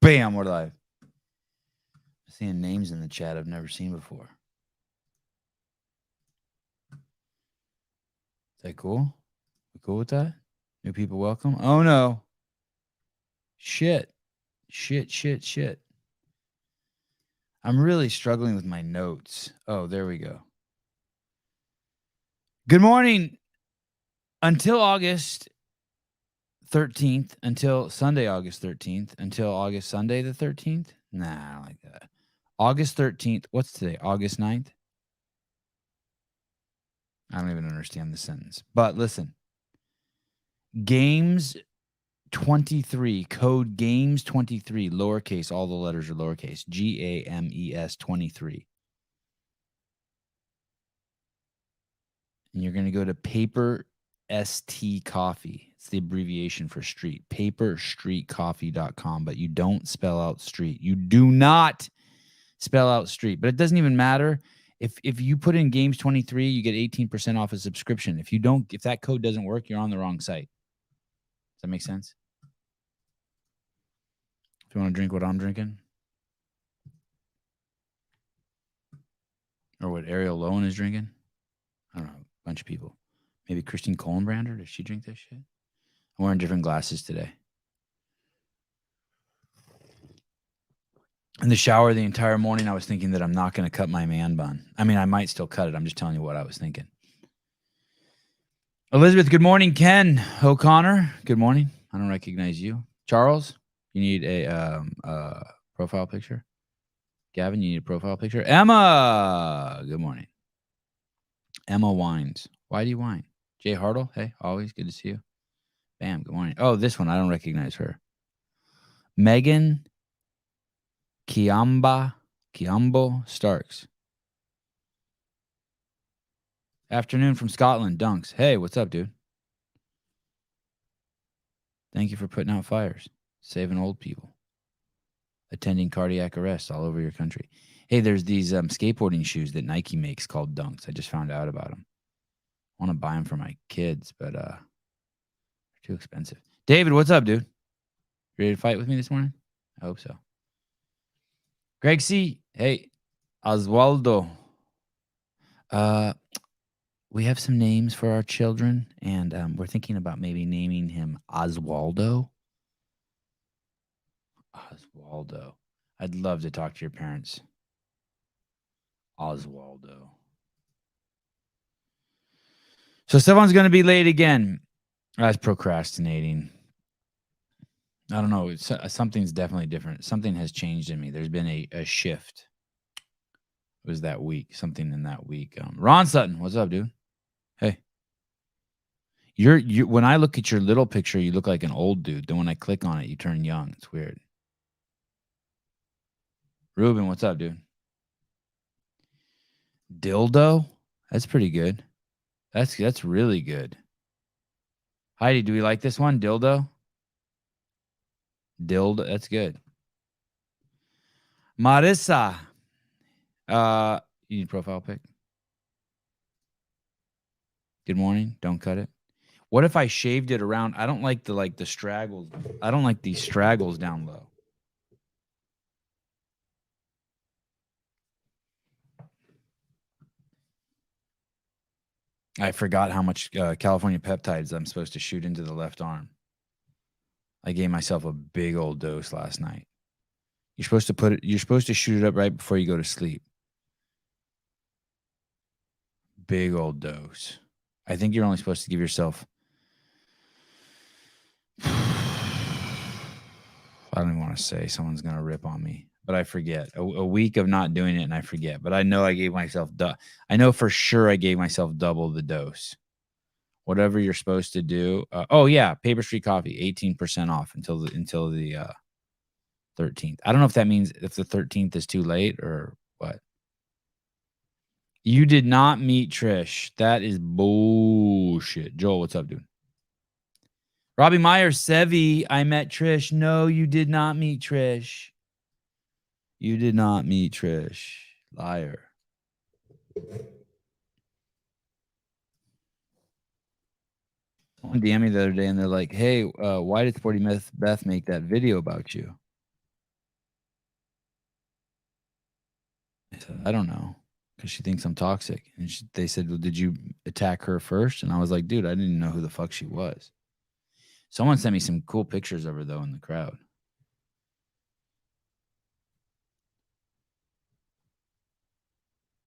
Bam, we're live. I'm seeing names in the chat I've never seen before. Is that cool? We cool with that? New people welcome? Oh, no. Shit. I'm really struggling with my notes. Oh, there we go. Good morning. Until August 13th, until Sunday, August 13th, until August Sunday the 13th. Nah, I don't like that. August 13th. What's today? August 9th? I don't even understand the sentence. But listen. Games 23, code games 23, lowercase, all the letters are lowercase, GAMES 23. And you're going to go to Paper ST Coffee. It's the abbreviation for street, paperstreetcoffee.com, but you don't spell out street. You do not spell out street, but it doesn't even matter. If you put in games 23, you get 18% off a subscription. If that code doesn't work, you're on the wrong site. Does that make sense? If you want to drink what I'm drinking, or what Ariel Lowen is drinking, I don't know, a bunch of people. Maybe Christine Kohlenbrander, does she drink this shit? I'm wearing different glasses today. In the shower the entire morning, I was thinking that I'm not going to cut my man bun. I mean, I might still cut it. I'm just telling you what I was thinking. Elizabeth, good morning. Ken O'Connor, good morning. I don't recognize you. Charles, you need a profile picture. Gavin, you need a profile picture. Emma, good morning. Emma Wines. Why do you whine? Jay Hartle, hey, always good to see you. Bam, good morning. Oh, this one, I don't recognize her. Megan Kiambo Starks. Afternoon from Scotland, Dunks. Hey, what's up, dude? Thank you for putting out fires, saving old people, attending cardiac arrests all over your country. Hey, there's these skateboarding shoes that Nike makes called Dunks. I just found out about them. I want to buy them for my kids, but they're too expensive. David, what's up, dude? Ready to fight with me this morning? I hope so. Greg C. Hey, Oswaldo. We have some names for our children, and we're thinking about maybe naming him Oswaldo. Oswaldo. I'd love to talk to your parents. Oswaldo. So someone's going to be late again. That's procrastinating. I don't know. Something's definitely different. Something has changed in me. There's been a shift. It was that week. Something in that week. Ron Sutton, what's up, dude? Hey. You when I look at your little picture, you look like an old dude. Then when I click on it, you turn young. It's weird. Ruben, what's up, dude? Dildo? That's pretty good. That's really good. Heidi, do we like this one? Dildo? Dildo, that's good. Marissa. You need a profile pic? Good morning. Don't cut it. What if I shaved it around? I don't like the straggles. I don't like these straggles down low. I forgot how much California peptides I'm supposed to shoot into the left arm. I gave myself a big old dose last night. You're supposed to shoot it up right before you go to sleep. Big old dose. I think you're only supposed to give yourself I don't even want to say, someone's going to rip on me, but I forget. A week of not doing it and I forget. But I know I gave myself I know for sure I gave myself double the dose. Whatever you're supposed to do. Oh yeah, Paper Street Coffee, 18% off until the 13th. I don't know if that means if the 13th is too late or what. You did not meet Trish. That is bullshit. Joel, what's up, dude? Robbie Meyer, Sevi, I met Trish. No, you did not meet Trish. You did not meet Trish. Liar. Someone DM me the other day, and they're like, "Hey, why did Sporty Beth make that video about you?" I said, "I don't know, because she thinks I'm toxic." And they said, "Well, did you attack her first?" And I was like, "Dude, I didn't even know who the fuck she was." Someone sent me some cool pictures of her though in the crowd.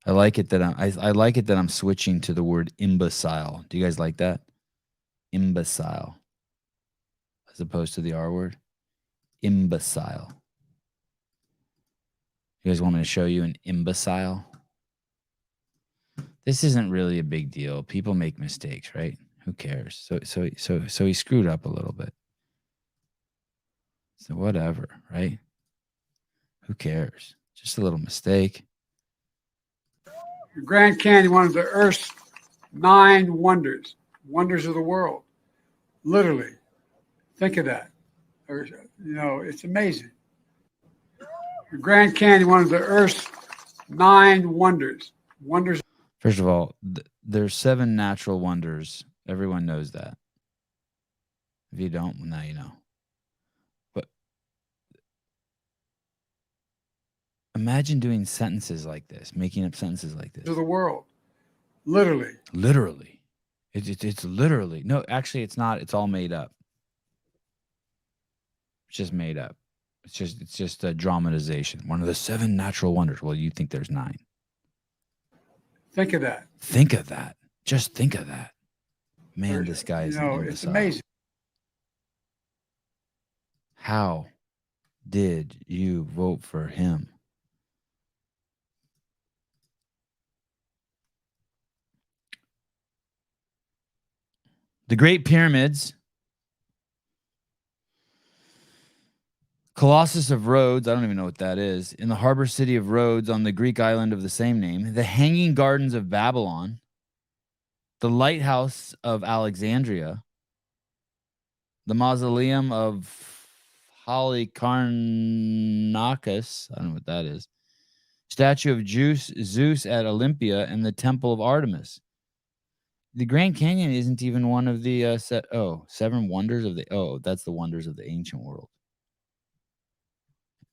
I like it that I like it that I'm switching to the word imbecile. Do you guys like that? Imbecile, as opposed to the R word. Imbecile. You guys want me to show you an imbecile? This isn't really a big deal. People make mistakes, right? Who cares? So he screwed up a little bit. So whatever, right? Who cares? Just a little mistake. The Grand Canyon, one of the Earth's 9 wonders, wonders of the world. Literally, think of that. It's amazing. The Grand Canyon, one of the Earth's 9 wonders, wonders. First of all, there's 7 natural wonders. Everyone knows that. If you don't, well, now you know. But imagine doing sentences like this, making up sentences like this. Of the world, literally. Literally, it's literally no. Actually, it's not. It's all made up. It's just made up. It's just a dramatization. One of the 7 natural wonders. Well, you think there's 9. Think of that. Think of that. Just think of that. Man, this guy is it's amazing. How did you vote for him? The Great Pyramids, Colossus of Rhodes, I don't even know what that is, in the harbor city of Rhodes on the Greek island of the same name, the Hanging Gardens of Babylon, the Lighthouse of Alexandria, the Mausoleum of Halicarnassus, I don't know what that is, statue of Zeus at Olympia, and the Temple of Artemis. The Grand Canyon isn't even one of the 7 wonders of the that's the wonders of the ancient world.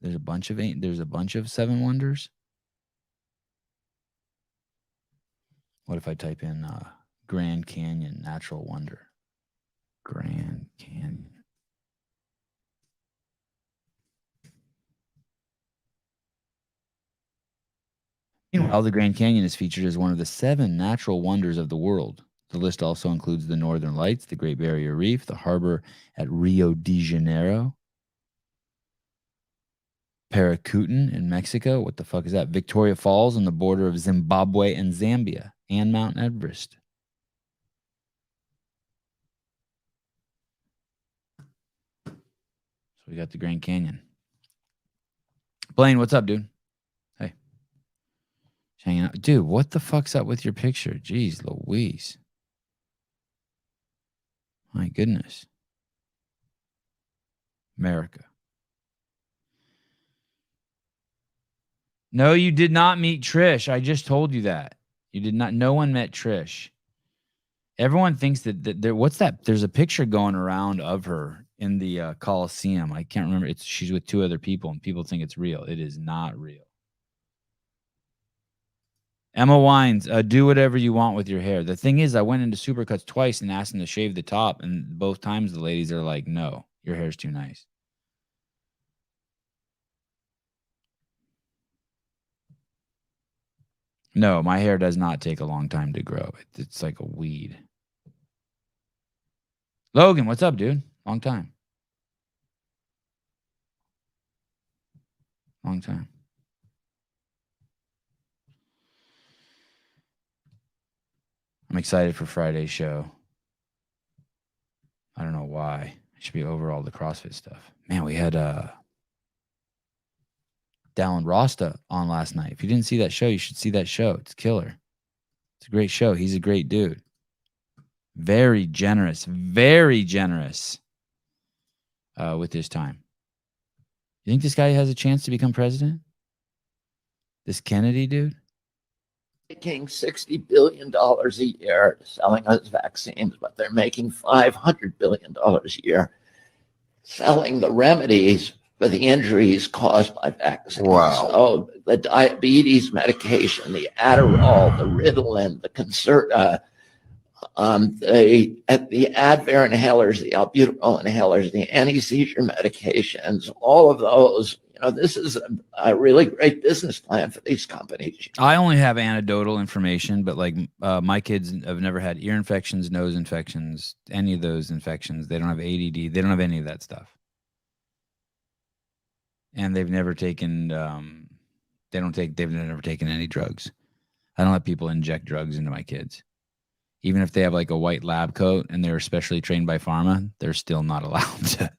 There's a bunch of 7 wonders. What if I type in Grand Canyon natural wonder? Grand Canyon. Meanwhile, the Grand Canyon is featured as one of the 7 natural wonders of the world. The list also includes the Northern Lights, the Great Barrier Reef, the harbor at Rio de Janeiro, Paracutin in Mexico. What the fuck is that? Victoria Falls on the border of Zimbabwe and Zambia, and Mount Everest. So we got the Grand Canyon. Blaine, what's up, dude? Hey. Hanging out. Dude, what the fuck's up with your picture? Jeez Louise. My goodness. America. No, you did not meet Trish. I just told you that. You did not. No one met Trish. Everyone thinks that there. What's that? There's a picture going around of her in the Coliseum. I can't remember. She's with 2 other people, and people think it's real. It is not real. Emma Wines, do whatever you want with your hair. The thing is, I went into Supercuts twice and asked them to shave the top, and both times the ladies are like, "No, your hair's too nice." No, my hair does not take a long time to grow. It's like a weed. Logan, what's up, dude? Long time. Long time. I'm excited for Friday's show. I don't know why. I should be over all the CrossFit stuff. Man, we had Dallin Rasta on last night. If you didn't see that show, you should see that show. It's killer. It's a great show. He's a great dude. Very generous with his time. You think this guy has a chance to become president? This Kennedy dude? making $60 billion a year selling us vaccines, but they're making $500 billion a year selling the remedies for the injuries caused by vaccines. Wow. So the diabetes medication, the Adderall, the Ritalin, the Advair inhalers, the albuterol inhalers, the anti-seizure medications, all of those. This is a really great business plan for these companies. I only have anecdotal information, but like my kids have never had ear infections, nose infections, any of those infections. They don't have ADD. They don't have any of that stuff. And they've never taken, they've never taken any drugs. I don't let people inject drugs into my kids. Even if they have like a white lab coat and they're specially trained by pharma, they're still not allowed to.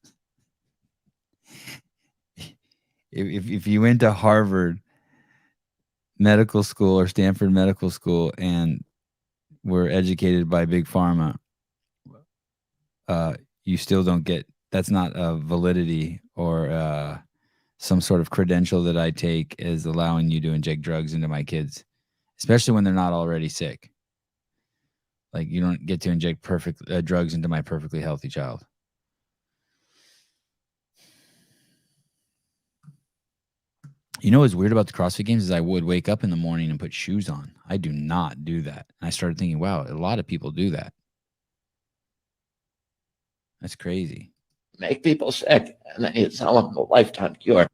If you went to Harvard Medical School or Stanford Medical School and were educated by Big Pharma, you still don't get, that's not a validity or some sort of credential that I take as allowing you to inject drugs into my kids, especially when they're not already sick. Like, you don't get to inject drugs into my perfectly healthy child. You know what's weird about the CrossFit Games is I would wake up in the morning and put shoes on. I do not do that. And I started thinking, wow, a lot of people do that. That's crazy. Make people sick, and then you sell them a lifetime cure.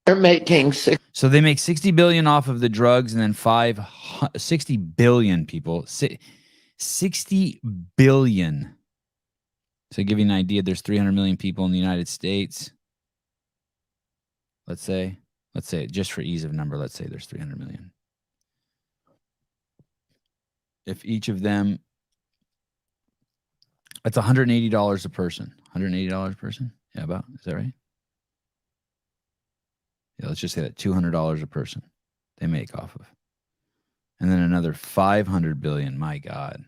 They're making So they make $60 billion off of the drugs, and then 60 billion people. 60 billion. So to give you an idea, there's 300 million people in the United States. Let's say just for ease of number, let's say there's 300 million. If each of them, that's $180 a person. $180 a person? Yeah, about. Is that right? Yeah, let's just say that $200 a person they make off of. And then another 500 billion. My God.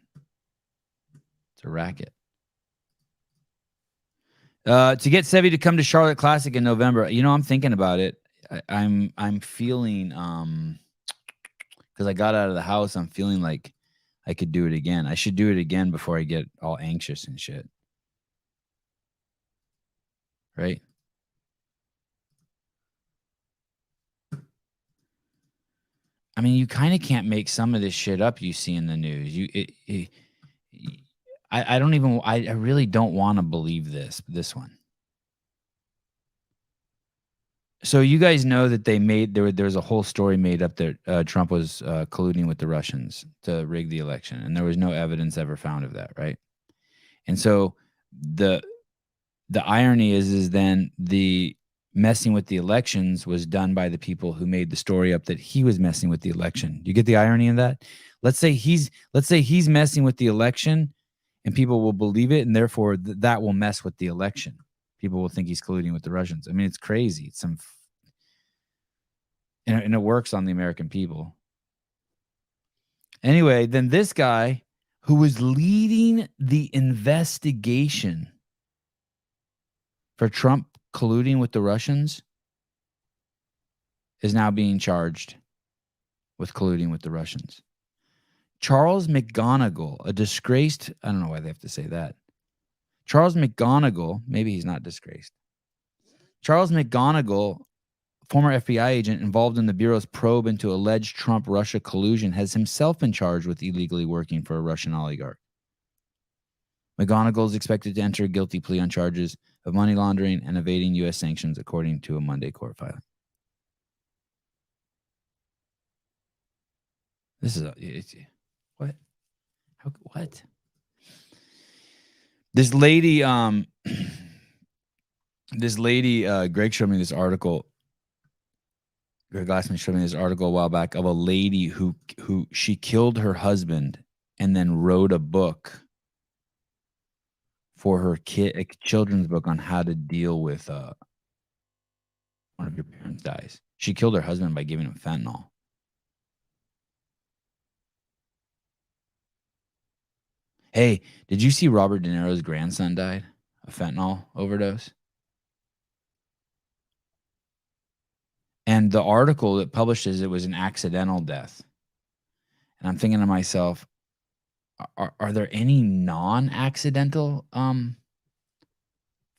It's a racket. To get Sevi to come to Charlotte Classic in November, I'm thinking about it. I'm feeling, because I got out of the house, I'm feeling like I could do it again. I should do it again before I get all anxious and shit. Right? I mean, you kind of can't make some of this shit up you see in the news. I really don't want to believe this one. So you guys know that there was a whole story made up that Trump was colluding with the Russians to rig the election, and there was no evidence ever found of that, right? And so the irony is then the messing with the elections was done by the people who made the story up that he was messing with the election. You get the irony in that? Let's say he's messing with the election, and people will believe it, and therefore that will mess with the election. People will think he's colluding with the Russians. I mean, it's crazy. It's and it works on the American people. Anyway, then this guy who was leading the investigation for Trump colluding with the Russians is now being charged with colluding with the Russians. Charles McGonigal, a disgraced, I don't know why they have to say that. Charles McGonigal, maybe he's not disgraced. Charles McGonigal, former FBI agent involved in the Bureau's probe into alleged Trump-Russia collusion, has himself been charged with illegally working for a Russian oligarch. McGonigal is expected to enter a guilty plea on charges of money laundering and evading U.S. sanctions, according to a Monday court filing. This is what? What? This lady, Greg showed me this article. Greg Glassman showed me this article a while back of a lady who she killed her husband and then wrote a book for her kid, a children's book on how to deal with one of your parents dies. She killed her husband by giving him fentanyl. Hey, did you see Robert De Niro's grandson died of fentanyl overdose? And the article that publishes it was an accidental death. And I'm thinking to myself, are there any non-accidental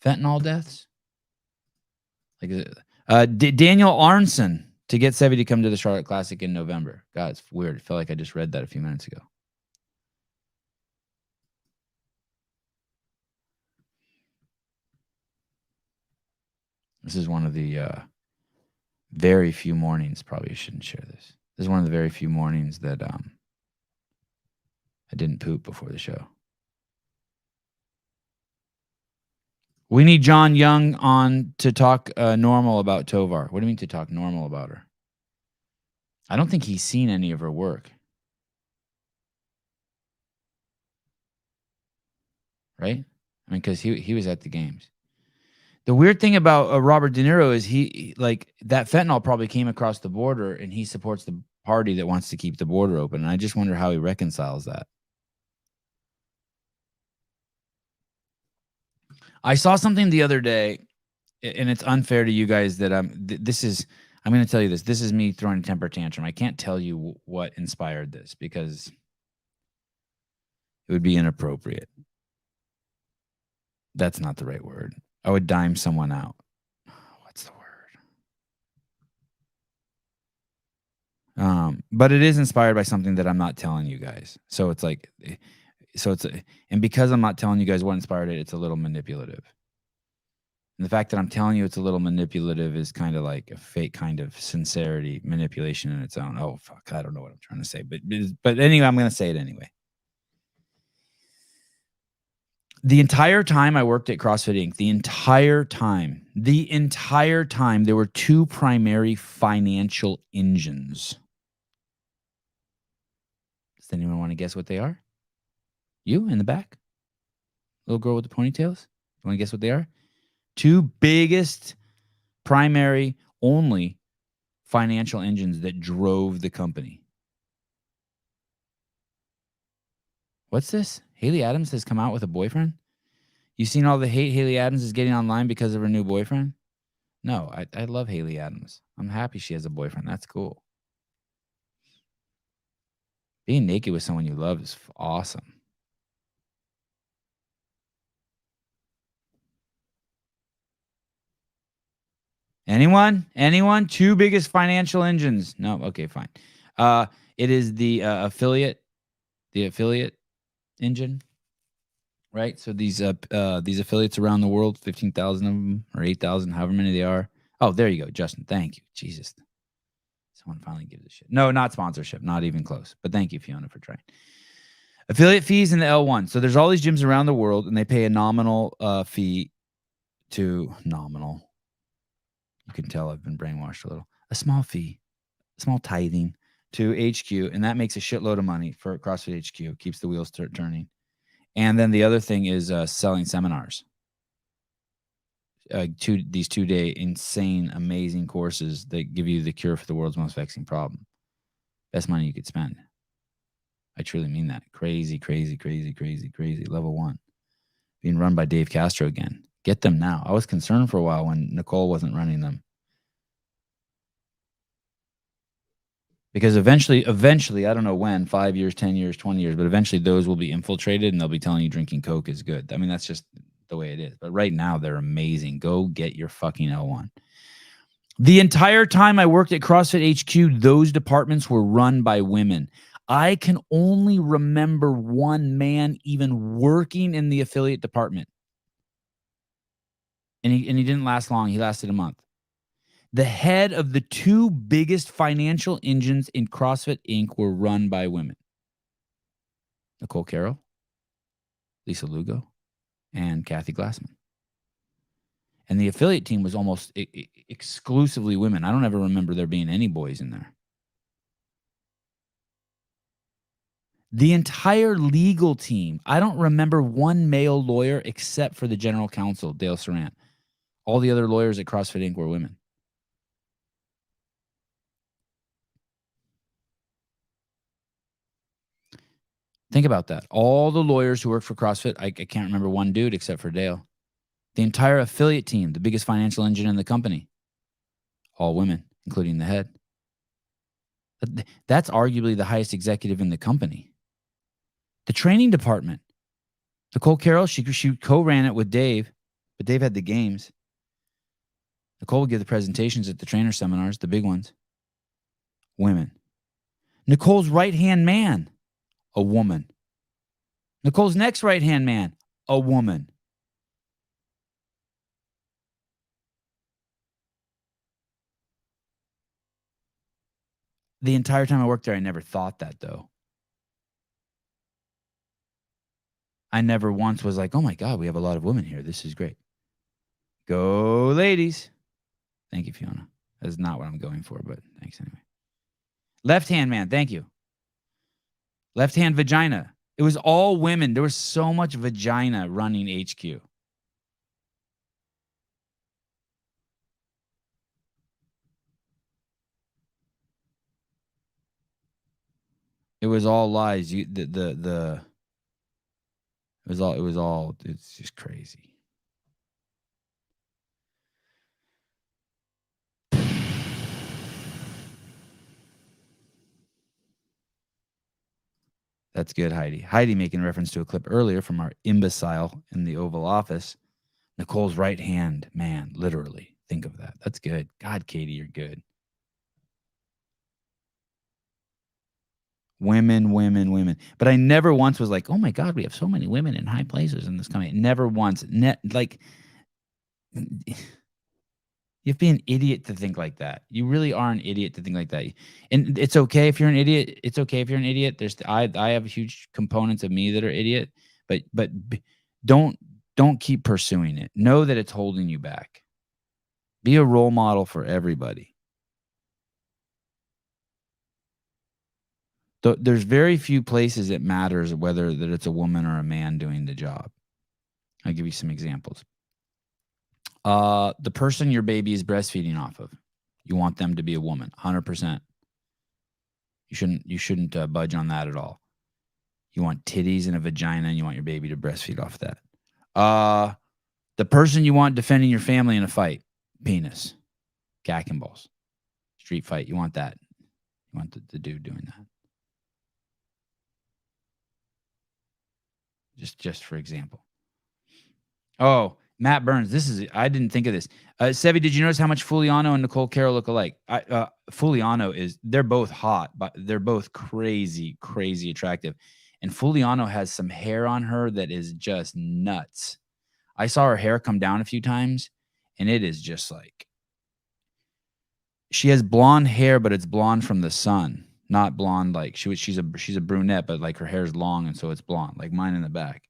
fentanyl deaths? Like Daniel Arnson to get Sevi to come to the Charlotte Classic in November. God, it's weird. It felt like I just read that a few minutes ago. This is one of the very few mornings. Probably shouldn't share this. This is one of the very few mornings that I didn't poop before the show. We need John Young on to talk normal about Tovar. What do you mean to talk normal about her? I don't think he's seen any of her work. Right? I mean, because he was at the games. The weird thing about Robert De Niro is he like that fentanyl probably came across the border and he supports the party that wants to keep the border open. And I just wonder how he reconciles that. I saw something the other day, and it's unfair to you guys that I'm going to tell you this. This is me throwing a temper tantrum. I can't tell you what inspired this because it would be inappropriate. That's not the right word. I would dime someone out. What's the word? But it is inspired by something that I'm not telling you guys. So it's like, and because I'm not telling you guys what inspired it, it's a little manipulative. And the fact that I'm telling you it's a little manipulative is kind of like a fake kind of sincerity, manipulation in its own. Oh, fuck. I don't know what I'm trying to say. But anyway, I'm going to say it anyway. The entire time I worked at CrossFit Inc., the entire time, there were two primary financial engines. Does anyone want to guess what they are? You in the back? Little girl with the ponytails? You want to guess what they are? Two biggest, primary, only financial engines that drove the company. What's this? Haley Adams has come out with a boyfriend? You seen all the hate Haley Adams is getting online because of her new boyfriend? No, I love Haley Adams. I'm happy she has a boyfriend. That's cool. Being naked with someone you love is awesome. Anyone? Two biggest financial engines. No, okay, fine. It is the affiliate engine, right? So these affiliates around the world, 15,000 of them or 8,000, however many they are. Oh, there you go, Justin. Thank you, Jesus. Someone finally gives a shit. No, not sponsorship, not even close. But thank you, Fiona, for trying. Affiliate fees in the L1. So there's all these gyms around the world, and they pay a nominal fee to nominal. You can tell I've been brainwashed a little. A small fee, small tithing to HQ, and that makes a shitload of money for CrossFit HQ. Keeps the wheels turning. And then the other thing is selling seminars. These 2-day insane, amazing courses that give you the cure for the world's most vexing problem. Best money you could spend. I truly mean that. Crazy, crazy, crazy, crazy, crazy. Level 1. Being run by Dave Castro again. Get them now. I was concerned for a while when Nicole wasn't running them. Because eventually, I don't know when, 5 years, 10 years, 20 years, but eventually those will be infiltrated and they'll be telling you drinking Coke is good. I mean, that's just the way it is. But right now, they're amazing. Go get your fucking L1. The entire time I worked at CrossFit HQ, those departments were run by women. I can only remember one man even working in the affiliate department. And he didn't last long. He lasted a month. The head of the two biggest financial engines in CrossFit Inc. were run by women. Nicole Carroll, Lisa Lugo, and Kathy Glassman. And the affiliate team was almost exclusively women. I don't ever remember there being any boys in there. The entire legal team, I don't remember one male lawyer except for the general counsel, Dale Sarant. All the other lawyers at CrossFit Inc. were women. Think about that. All the lawyers who work for CrossFit, I can't remember one dude except for Dale. The entire affiliate team, the biggest financial engine in the company, all women, including the head. That's arguably the highest executive in the company. The training department. Nicole Carroll, she co-ran it with Dave, but Dave had the games. Nicole would give the presentations at the trainer seminars, the big ones. Women. Nicole's right-hand man, a woman. Nicole's next right-hand man, a woman. The entire time I worked there, I never thought that, though. I never once was like, oh my God, we have a lot of women here. This is great. Go ladies. Thank you, Fiona. That's not what I'm going for, but thanks anyway. Left-hand man, thank you. Left-hand vagina. It was all women. There was so much vagina running HQ. It was all lies. It's just crazy. That's good, Heidi. Heidi making reference to a clip earlier from our imbecile in the Oval Office. Nicole's right hand man, literally. Think of that. That's good. God, Katie, you're good. Women. But I never once was like, oh my God, we have so many women in high places in this company. Never once. Like, you have to be an idiot to think like that. You really are an idiot to think like that. And it's okay if you're an idiot. It's okay if you're an idiot. I have huge components of me that are idiot, but don't keep pursuing it. Know that it's holding you back. Be a role model for everybody. There's very few places it matters whether that it's a woman or a man doing the job. I'll give you some examples. The person your baby is breastfeeding off of, you want them to be a woman, 100%. You shouldn't budge on that at all. You want titties and a vagina, and you want your baby to breastfeed off that. The person you want defending your family in a fight, penis, gack and balls, street fight. You want that. You want the dude doing that. Just for example. Oh, Matt Burns. I didn't think of this. Sevi, did you notice how much Fuliano and Nicole Carroll look alike? Fuliano they're both hot, but they're both crazy, crazy attractive. And Fuliano has some hair on her that is just nuts. I saw her hair come down a few times, and it is just like, she has blonde hair, but it's blonde from the sun. Not blonde like she's a brunette, but like her hair's long and so it's blonde, like mine in the back.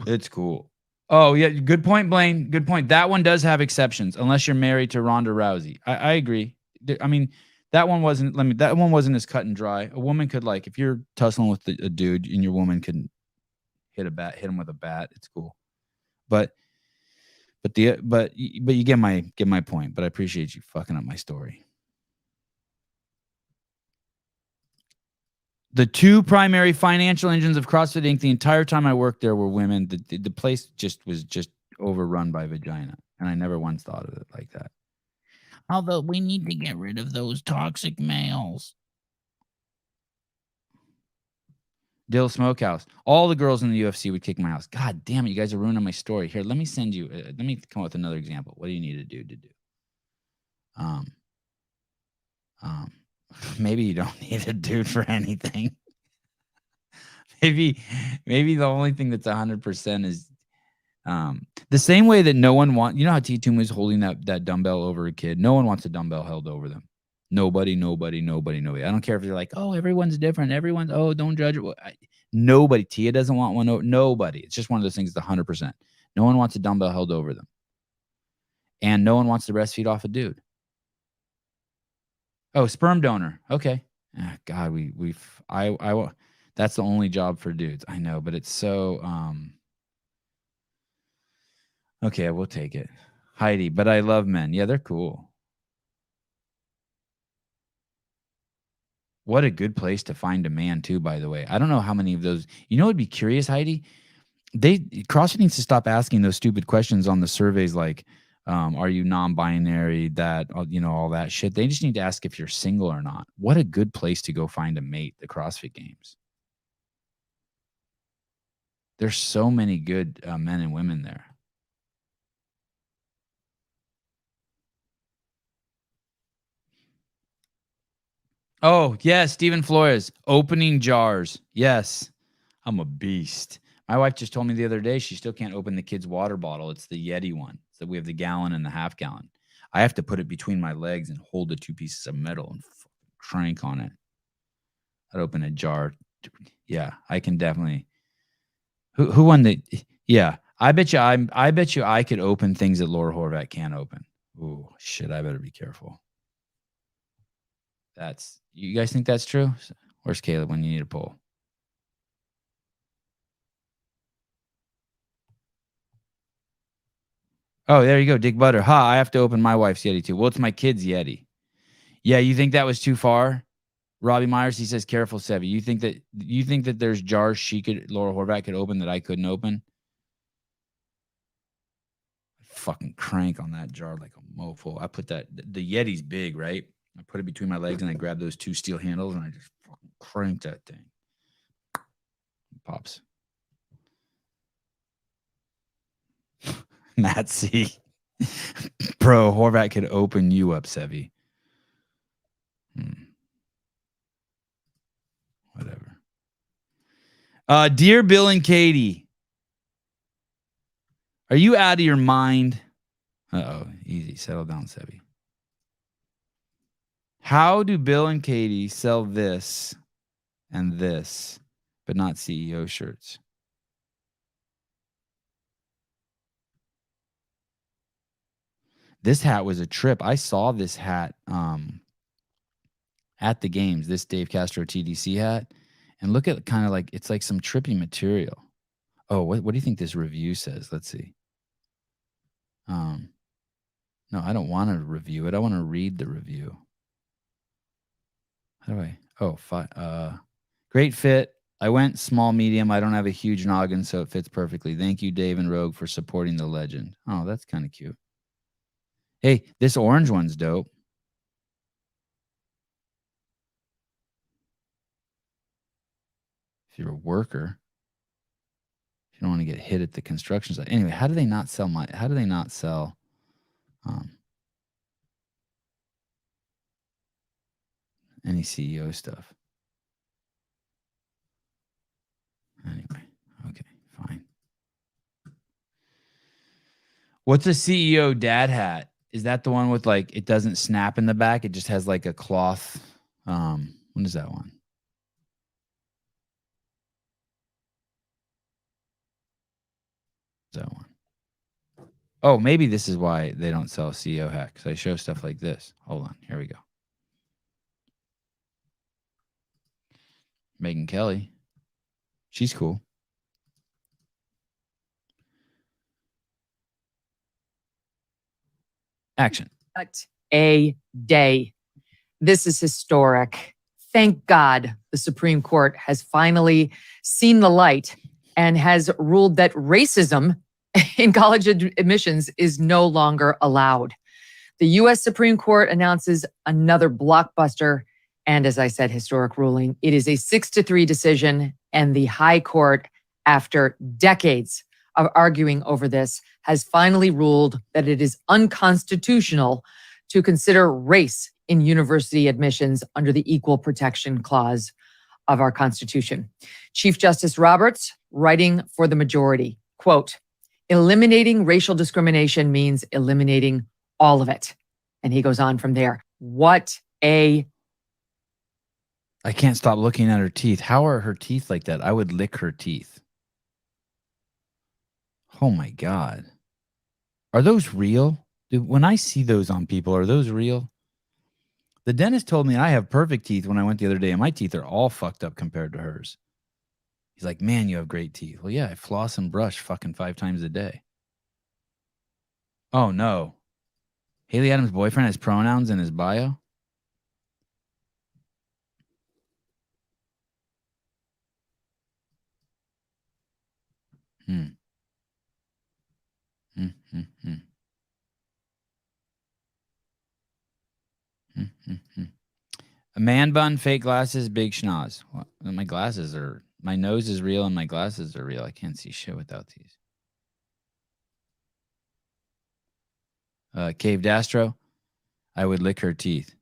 It's cool. Oh yeah, good point, Blaine. Good point. That one does have exceptions, unless you're married to Ronda Rousey. I agree. I mean, that one wasn't. That one wasn't as cut and dry. A woman could, like, if you're tussling with a dude and your woman could hit him with a bat. It's cool. But you get my point. But I appreciate you fucking up my story. The two primary financial engines of CrossFit Inc. the entire time I worked there were women. The place was overrun by vagina. And I never once thought of it like that. Although we need to get rid of those toxic males. Dill Smokehouse. All the girls in the UFC would kick my ass. God damn it, you guys are ruining my story. Here, let me send you. Let me come up with another example. What do you need to do? Maybe you don't need a dude for anything. Maybe the only thing that's 100% is the same way that no one wants. You know how T2 was holding that dumbbell over a kid? No one wants a dumbbell held over them. Nobody. I don't care if they're like, oh, everyone's different. Don't judge it. Nobody. Tia doesn't want one. Nobody. It's just one of those things that's 100%. No one wants a dumbbell held over them. And no one wants to breastfeed off a dude. Oh, sperm donor. Okay. God, that's the only job for dudes. I know, but it's so, okay, we'll take it. Heidi, but I love men. Yeah, they're cool. What a good place to find a man too, by the way. I don't know how many of those, it'd be curious, Heidi. CrossFit needs to stop asking those stupid questions on the surveys like, Are you non-binary? That, all that shit. They just need to ask if you're single or not. What a good place to go find a mate, the CrossFit Games. There's so many good men and women there. Oh, yes, Stephen Flores, opening jars. Yes, I'm a beast. My wife just told me the other day she still can't open the kid's water bottle. It's the Yeti one. So we have the gallon and the half gallon. I have to put it between my legs and hold the 2 pieces of metal and crank on it. I'd open a jar. Yeah, I can definitely. Who won the? Yeah, I bet you I could open things that Laura Horvat can't open. Ooh, shit! I better be careful. You guys think that's true? Where's Caleb when you need a pull? Oh, there you go, Dick Butter. I have to open my wife's Yeti too. Well, it's my kid's Yeti. Yeah, you think that was too far? Robbie Myers, he says, careful, Sevy. You think that there's jars Laura Horvat could open that I couldn't open? Fucking crank on that jar like a mofo. I put the Yeti's big, right? I put it between my legs and I grab those 2 steel handles and I just fucking crank that thing. Pops. Matt C. Bro, Horvat could open you up, Sevy. Whatever. Dear Bill and Katie, are you out of your mind? Uh-oh. Easy. Settle down, Sevy. How do Bill and Katie sell this and this, but not CEO shirts? This hat was a trip. I saw this hat at the games, this Dave Castro TDC hat. And look at kind of like, it's like some trippy material. Oh, what do you think this review says? Let's see. No, I don't want to review it. I want to read the review. How do I? Oh, great fit. I went small, medium. I don't have a huge noggin, so it fits perfectly. Thank you, Dave and Rogue, for supporting the legend. Oh, that's kind of cute. Hey, this orange one's dope. If you're a worker, if you don't want to get hit at the construction site. Anyway, how do they not sell any CEO stuff? Anyway, okay, fine. What's a CEO dad hat? Is that the one with like it doesn't snap in the back? It just has like a cloth. What is that one? That one. Oh, maybe this is why they don't sell CEO hat, because I show stuff like this. Hold on, here we go. Megyn Kelly. She's cool. Action. What a day. This is historic. Thank God the Supreme Court has finally seen the light and has ruled that racism in college admissions is no longer allowed. The U.S. Supreme Court announces another blockbuster and, as I said, historic ruling. It is a 6-3 decision, and the High Court, after decades of arguing over this, has finally ruled that it is unconstitutional to consider race in university admissions under the Equal Protection Clause of our Constitution. Chief Justice Roberts, writing for the majority, quote, eliminating racial discrimination means eliminating all of it. And he goes on from there. I can't stop looking at her teeth. How are her teeth like that? I would lick her teeth. Oh my God. Are those real? Dude, when I see those on people, are those real? The dentist told me I have perfect teeth when I went the other day, and my teeth are all fucked up compared to hers. He's like, man, you have great teeth. Well, yeah, I floss and brush fucking 5 times a day. Oh, no. Haley Adams' boyfriend has pronouns in his bio? A man bun, fake glasses, big schnoz. Well, my nose is real and my glasses are real. I can't see shit without these. Caved Astro, I would lick her teeth.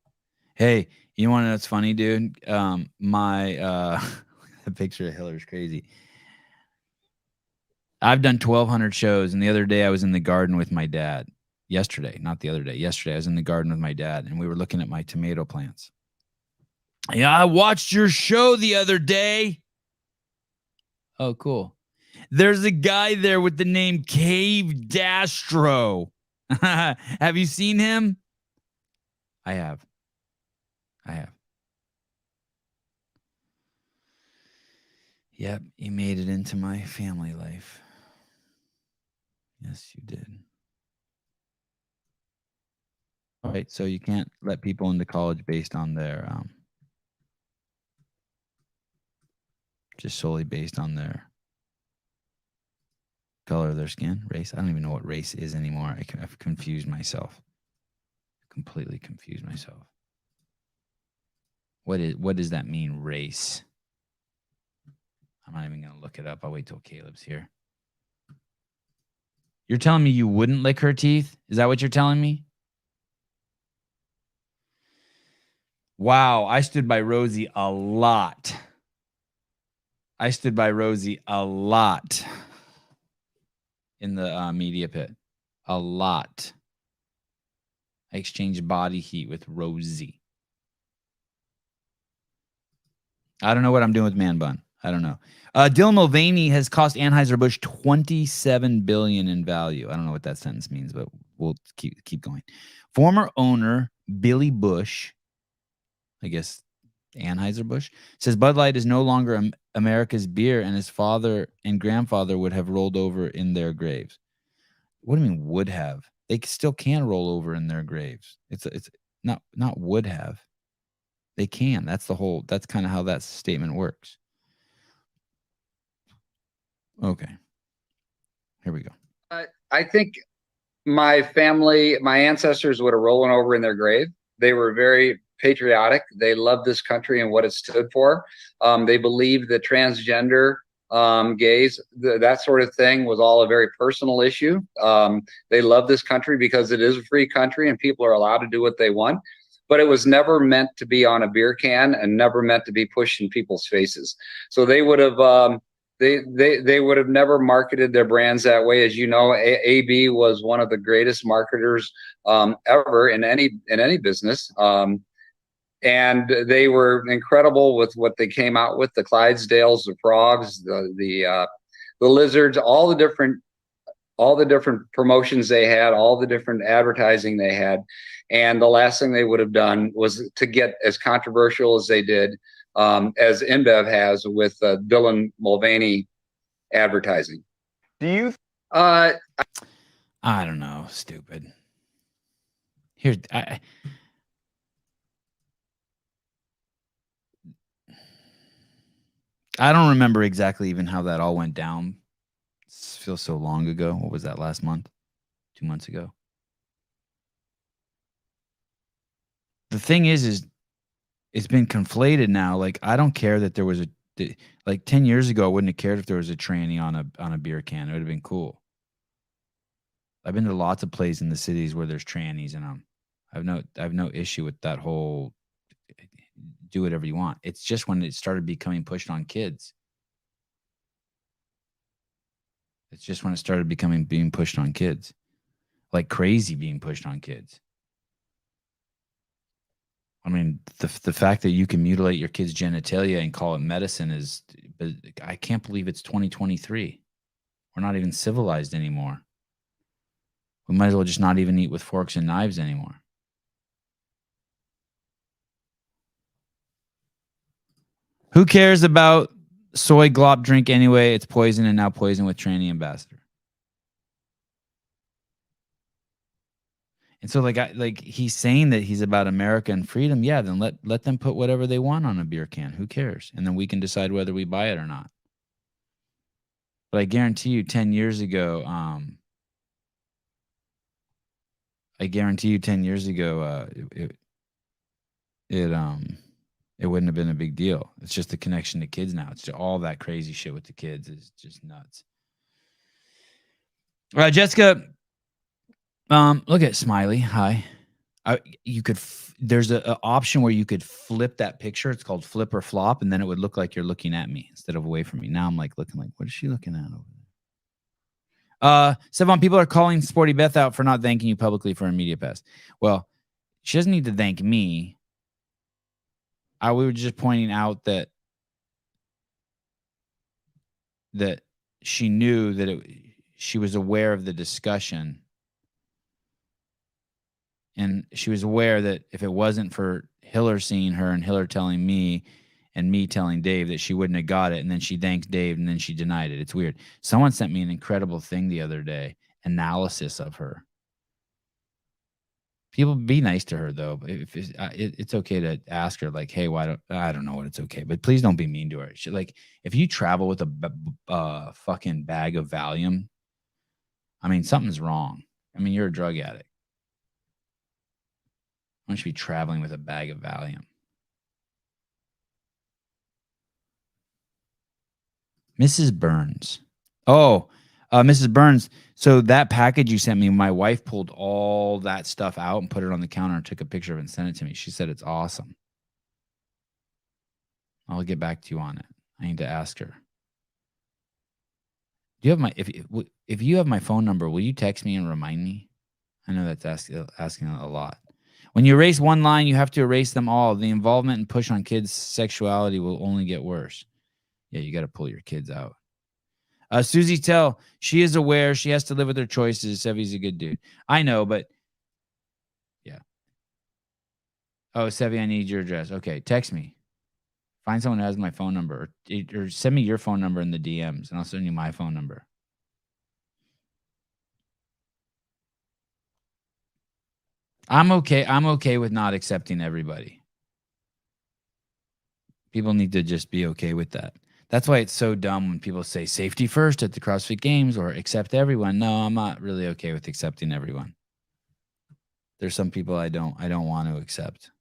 Hey, you want to know what's funny, dude? The picture of Hiller's crazy. I've done 1,200 shows, and the other day I was in the garden with my dad. Yesterday, not the other day. Yesterday, I was in the garden with my dad, and we were looking at my tomato plants. Yeah, I watched your show the other day. Oh, cool. There's a guy there with the name Cave Dastro. Have you seen him? I have. Yep, you made it into my family life. Yes, you did. All right, so you can't let people into college based on their just solely based on their color of their skin, race. I don't even know what race is anymore. I've confused myself. Completely confused myself. What does that mean, race? I'm not even going to look it up. I'll wait till Caleb's here. You're telling me you wouldn't lick her teeth? Is that what you're telling me? Wow, I stood by Rosie a lot. in the media pit. A lot. I exchanged body heat with Rosie. I don't know what I'm doing with man bun. I don't know. Dylan Mulvaney has cost Anheuser-Busch $27 billion in value. I don't know what that sentence means, but we'll keep going. Former owner Billy Bush, I guess Anheuser-Busch, says Bud Light is no longer America's beer, and his father and grandfather would have rolled over in their graves. What do you mean would have? They still can roll over in their graves. It's not would have. They can. That's kind of how that statement works. Okay. Here we go. I think my family, my ancestors would have rollen over in their grave. They were very patriotic. They loved this country and what it stood for. They believed that transgender, gays, that sort of thing was all a very personal issue. They love this country because it is a free country and people are allowed to do what they want. But it was never meant to be on a beer can and never meant to be pushed in people's faces. So they would have they would have never marketed their brands that way. As you know, AB was one of the greatest marketers ever in any business. And they were incredible with what they came out with: the Clydesdales, the frogs, the lizards, all the different promotions they had, all the different advertising they had. And the last thing they would have done was to get as controversial as they did, as InBev has with Dylan Mulvaney advertising. Do you? I don't know. Stupid. Here, I don't remember exactly even how that all went down. It feels so long ago. What was that, last month? 2 months ago? The thing is it's been conflated now. Like, I don't care that there was like 10 years ago, I wouldn't have cared if there was a tranny on a beer can. It would have been cool. I've been to lots of places in the cities where there's trannies in them. I have no issue with that whole do whatever you want. It's just when it started becoming pushed on kids. It's just when it started being pushed on kids. Like crazy being pushed on kids. I mean, the fact that you can mutilate your kid's genitalia and call it medicine is, I can't believe it's 2023. We're not even civilized anymore. We might as well just not even eat with forks and knives anymore. Who cares about soy glop drink anyway? It's poison, and now poison with tranny ambassador. And so like he's saying that he's about America and freedom. Yeah, then let them put whatever they want on a beer can. Who cares? And then we can decide whether we buy it or not. But I guarantee you 10 years ago, it wouldn't have been a big deal. It's just the connection to kids now. It's just all that crazy shit with the kids is just nuts. All right, Jessica. Look at Smiley. Hi. You could. There's an option where you could flip that picture. It's called flip or flop, and then it would look like you're looking at me instead of away from me. Now I'm like looking like, what is she looking at over there? Sevan, people are calling Sporty Beth out for not thanking you publicly for her media pass. Well, she doesn't need to thank me. We were just pointing out that she knew that she was aware of the discussion. And she was aware that if it wasn't for Hiller seeing her and Hiller telling me and me telling Dave that she wouldn't have got it, and then she thanked Dave and then she denied it. It's weird. Someone sent me an incredible thing the other day, analysis of her. People be nice to her, though. If it's okay to ask her, like, hey, I don't know what it's okay, but please don't be mean to her. Like, if you travel with a fucking bag of Valium, I mean, something's wrong. I mean, you're a drug addict. I should be traveling with a bag of Valium. Mrs. Burns. Oh, Mrs. Burns. So that package you sent me, my wife pulled all that stuff out and put it on the counter and took a picture of it and sent it to me. She said it's awesome. I'll get back to you on it. I need to ask her. Do you have my if you have my phone number, will you text me and remind me? I know that's asking a lot. When you erase one line, you have to erase them all. The involvement and push on kids' sexuality will only get worse. Yeah, you got to pull your kids out. Susie Tell, she is aware. She has to live with her choices. Sevy's a good dude. I know, but yeah. Oh, Sevy, I need your address. Okay, text me. Find someone who has my phone number, or send me your phone number in the DMs, and I'll send you my phone number. I'm okay with not accepting everybody. People need to just be okay with that. That's why it's so dumb when people say safety first at the CrossFit Games or accept everyone. No, I'm not really okay with accepting everyone. There's some people I don't want to accept.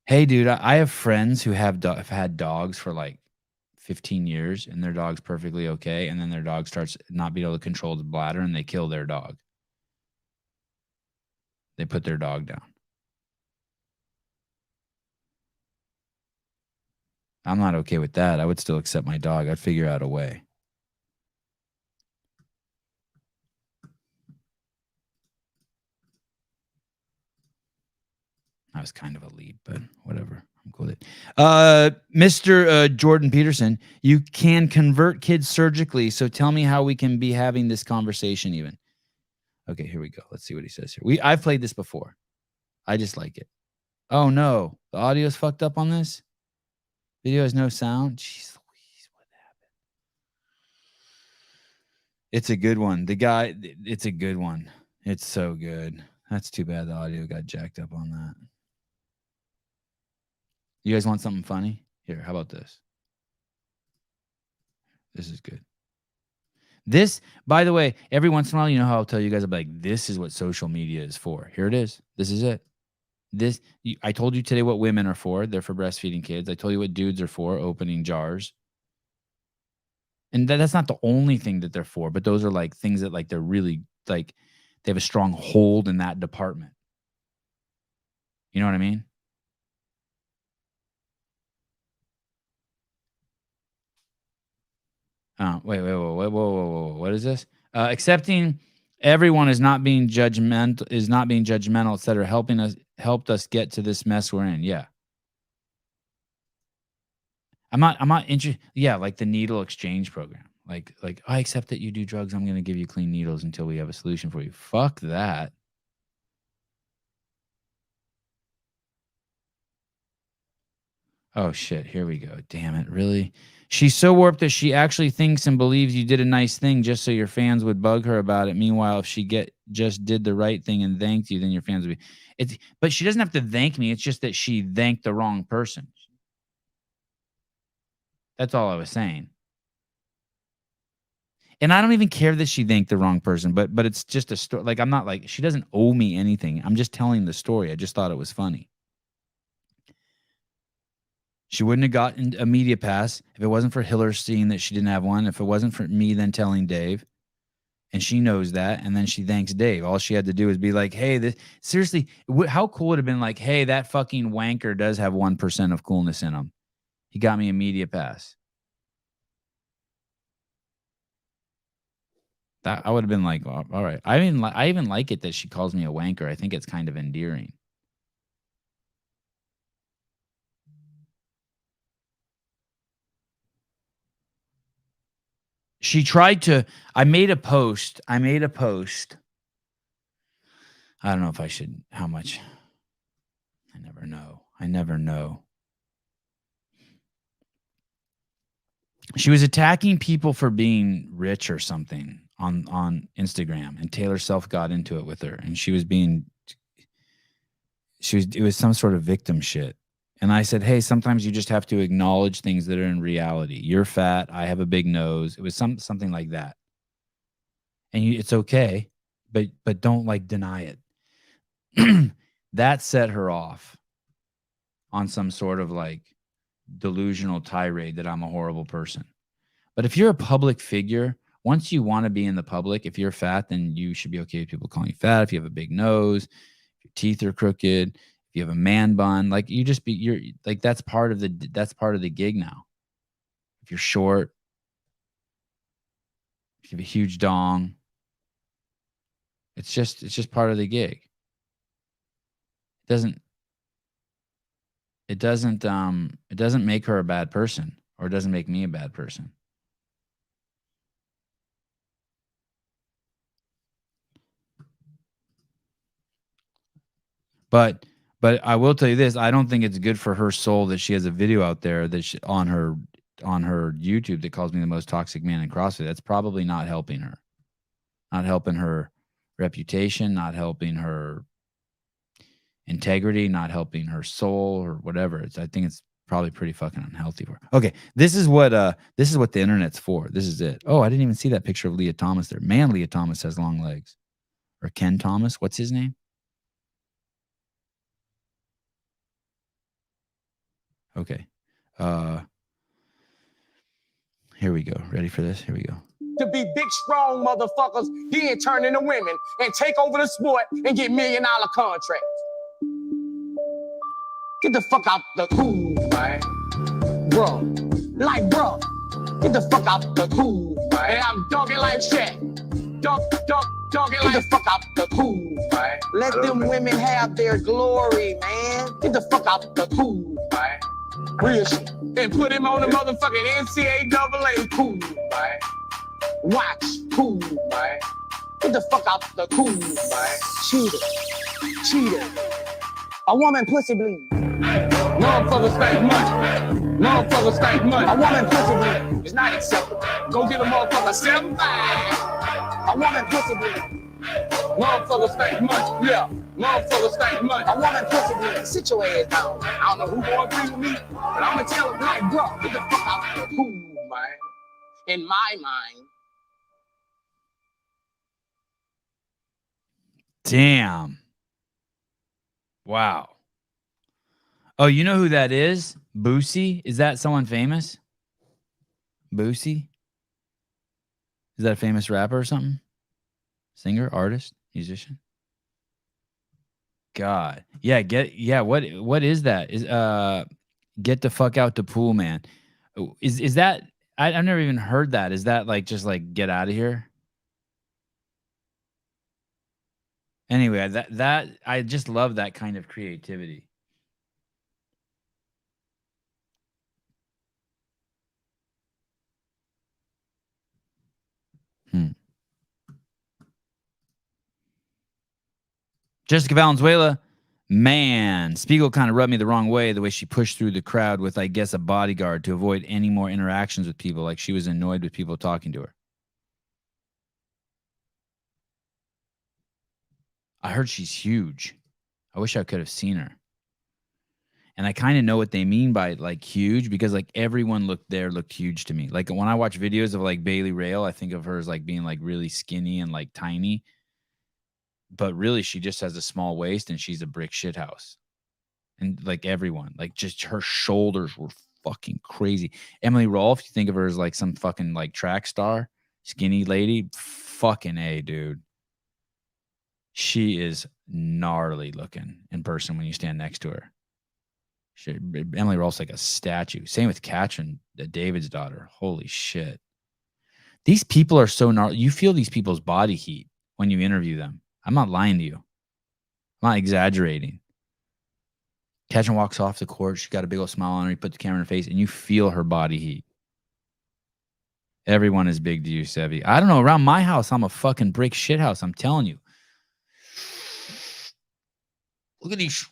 Hey, dude, I have friends who have had dogs for like 15 years, and their dog's perfectly okay, and then their dog starts not being able to control the bladder, and they kill their dog. They put their dog down. I'm not okay with that. I would still accept my dog. I'd figure out a way. That was kind of a lead, but whatever. I'm cool with it. Mr. Jordan Peterson, you can convert kids surgically. So tell me how we can be having this conversation even. Okay, here we go. Let's see what he says here. I've played this before. I just like it. Oh no, the audio's fucked up on this. Video has no sound. Jeez Louise, what happened? It's a good one. It's a good one. It's so good. That's too bad the audio got jacked up on that. You guys want something funny? Here, how about this? This is good. This, by the way, every once in a while, you know how I'll tell you guys, I'll be like, this is what social media is for. Here it is. This is it. I told you today what women are for. They're for breastfeeding kids. I told you what dudes are for, opening jars. And that's not the only thing that they're for, but those are like things that like they're really like they have a strong hold in that department. You know what I mean? Wait, whoa. What is this? Accepting everyone is not being judgmental, etc. Helped us get to this mess we're in. Yeah. I'm not interested. Yeah, like the needle exchange program. Like I accept that you do drugs. I'm going to give you clean needles until we have a solution for you. Fuck that. Oh shit, here we go. Damn it, really? She's so warped that she actually thinks and believes you did a nice thing just so your fans would bug her about it. Meanwhile, if she just did the right thing and thanked you, then your fans would be. But she doesn't have to thank me. It's just that she thanked the wrong person. That's all I was saying. And I don't even care that she thanked the wrong person, but it's just a story. Like, I'm not like, she doesn't owe me anything. I'm just telling the story. I just thought it was funny. She wouldn't have gotten a media pass if it wasn't for Hiller seeing that she didn't have one, if it wasn't for me then telling Dave. And she knows that, and then she thanks Dave. All she had to do is be like, hey, seriously, how cool would it have been like, hey, that fucking wanker does have 1% of coolness in him. He got me a media pass. That I would have been like, all right. I even like it that she calls me a wanker. I think it's kind of endearing. She tried to, I made a post. I don't know if I should, how much. I never know. She was attacking people for being rich or something on Instagram, and Taylor Self got into it with her, and it was some sort of victim shit. And I said, hey, sometimes you just have to acknowledge things that are in reality. You're fat. I have a big nose. It was something like that. And it's okay, but don't like deny it. That set her off on some sort of like delusional tirade that I'm a horrible person. But if you're a public figure, once you want to be in the public, if you're fat, then you should be okay with people calling you fat. If you have a big nose, if your teeth are crooked, if you have a man bun, like you're like, that's part of the gig now. If you're short, if you have a huge dong, it's just part of the gig. It doesn't make her a bad person, or it doesn't make me a bad person. But I will tell you this, I don't think it's good for her soul that she has a video out there that on her YouTube that calls me the most toxic man in CrossFit. That's probably not helping her. Not helping her reputation, not helping her integrity, not helping her soul or whatever. I think it's probably pretty fucking unhealthy for her. Okay, this is what the internet's for. This is it. Oh, I didn't even see that picture of Leah Thomas there. Man, Leah Thomas has long legs. Or Ken Thomas, what's his name? Okay. Here we go. Ready for this? Here we go. To be big, strong motherfuckers, then turn into women and take over the sport and get $1 million contracts. Get the fuck out the cool, man. Bro. Like, bro. Get the fuck out the cool, man. And I'm dogging like Shaq. Dogging like, get the fuck out the cool, man. Let them women have their glory, man. Get the fuck out the cool, man. Real shit. And put him on the motherfucking NCAA cool, man. Watch, cool, man. Get the fuck out the cool, man. Cheater. A woman pussy bleed. Motherfuckers stank money. A woman pussy bleed. It's not acceptable. Go get a motherfucker 7-5. A woman pussy bleed. Motherfuckers stank money. Yeah. Motherfuckers stank money. A woman pussy bleed. Sit your ass down. I don't know who gonna agree with me, but I'm gonna tell him like, bro, get the fuck out the cool, man. In my mind. Damn. Wow. Oh, you know who that is? Boosie? Is that someone famous? Boosie? Is that a famous rapper or something? Singer, artist, musician? God. Yeah, what is that? Is get the fuck out the pool, man. Is that I've never even heard that. Is that like just like get out of here? Anyway, that I just love that kind of creativity. Jessica Valenzuela, man, Spiegel kind of rubbed me the wrong way, the way she pushed through the crowd with, I guess, a bodyguard to avoid any more interactions with people, like she was annoyed with people talking to her. I heard she's huge. I wish I could have seen her. And I kind of know what they mean by like huge, because like everyone looked huge to me. Like when I watch videos of like Bailey Rail, I think of her as like being like really skinny and like tiny. But really, she just has a small waist and she's a brick shit house. And like everyone, like just her shoulders were fucking crazy. Emily Rolfe, you think of her as like some fucking like track star, skinny lady. Fucking A, dude. She is gnarly looking in person when you stand next to her. Emily Rolfe's like a statue. Same with Katrin, David's daughter. Holy shit. These people are so gnarly. You feel these people's body heat when you interview them. I'm not lying to you. I'm not exaggerating. Katrin walks off the court. She got a big old smile on her. You put the camera in her face, and you feel her body heat. Everyone is big to you, Sevi. I don't know. Around my house, I'm a fucking brick shit house. I'm telling you. Look at these.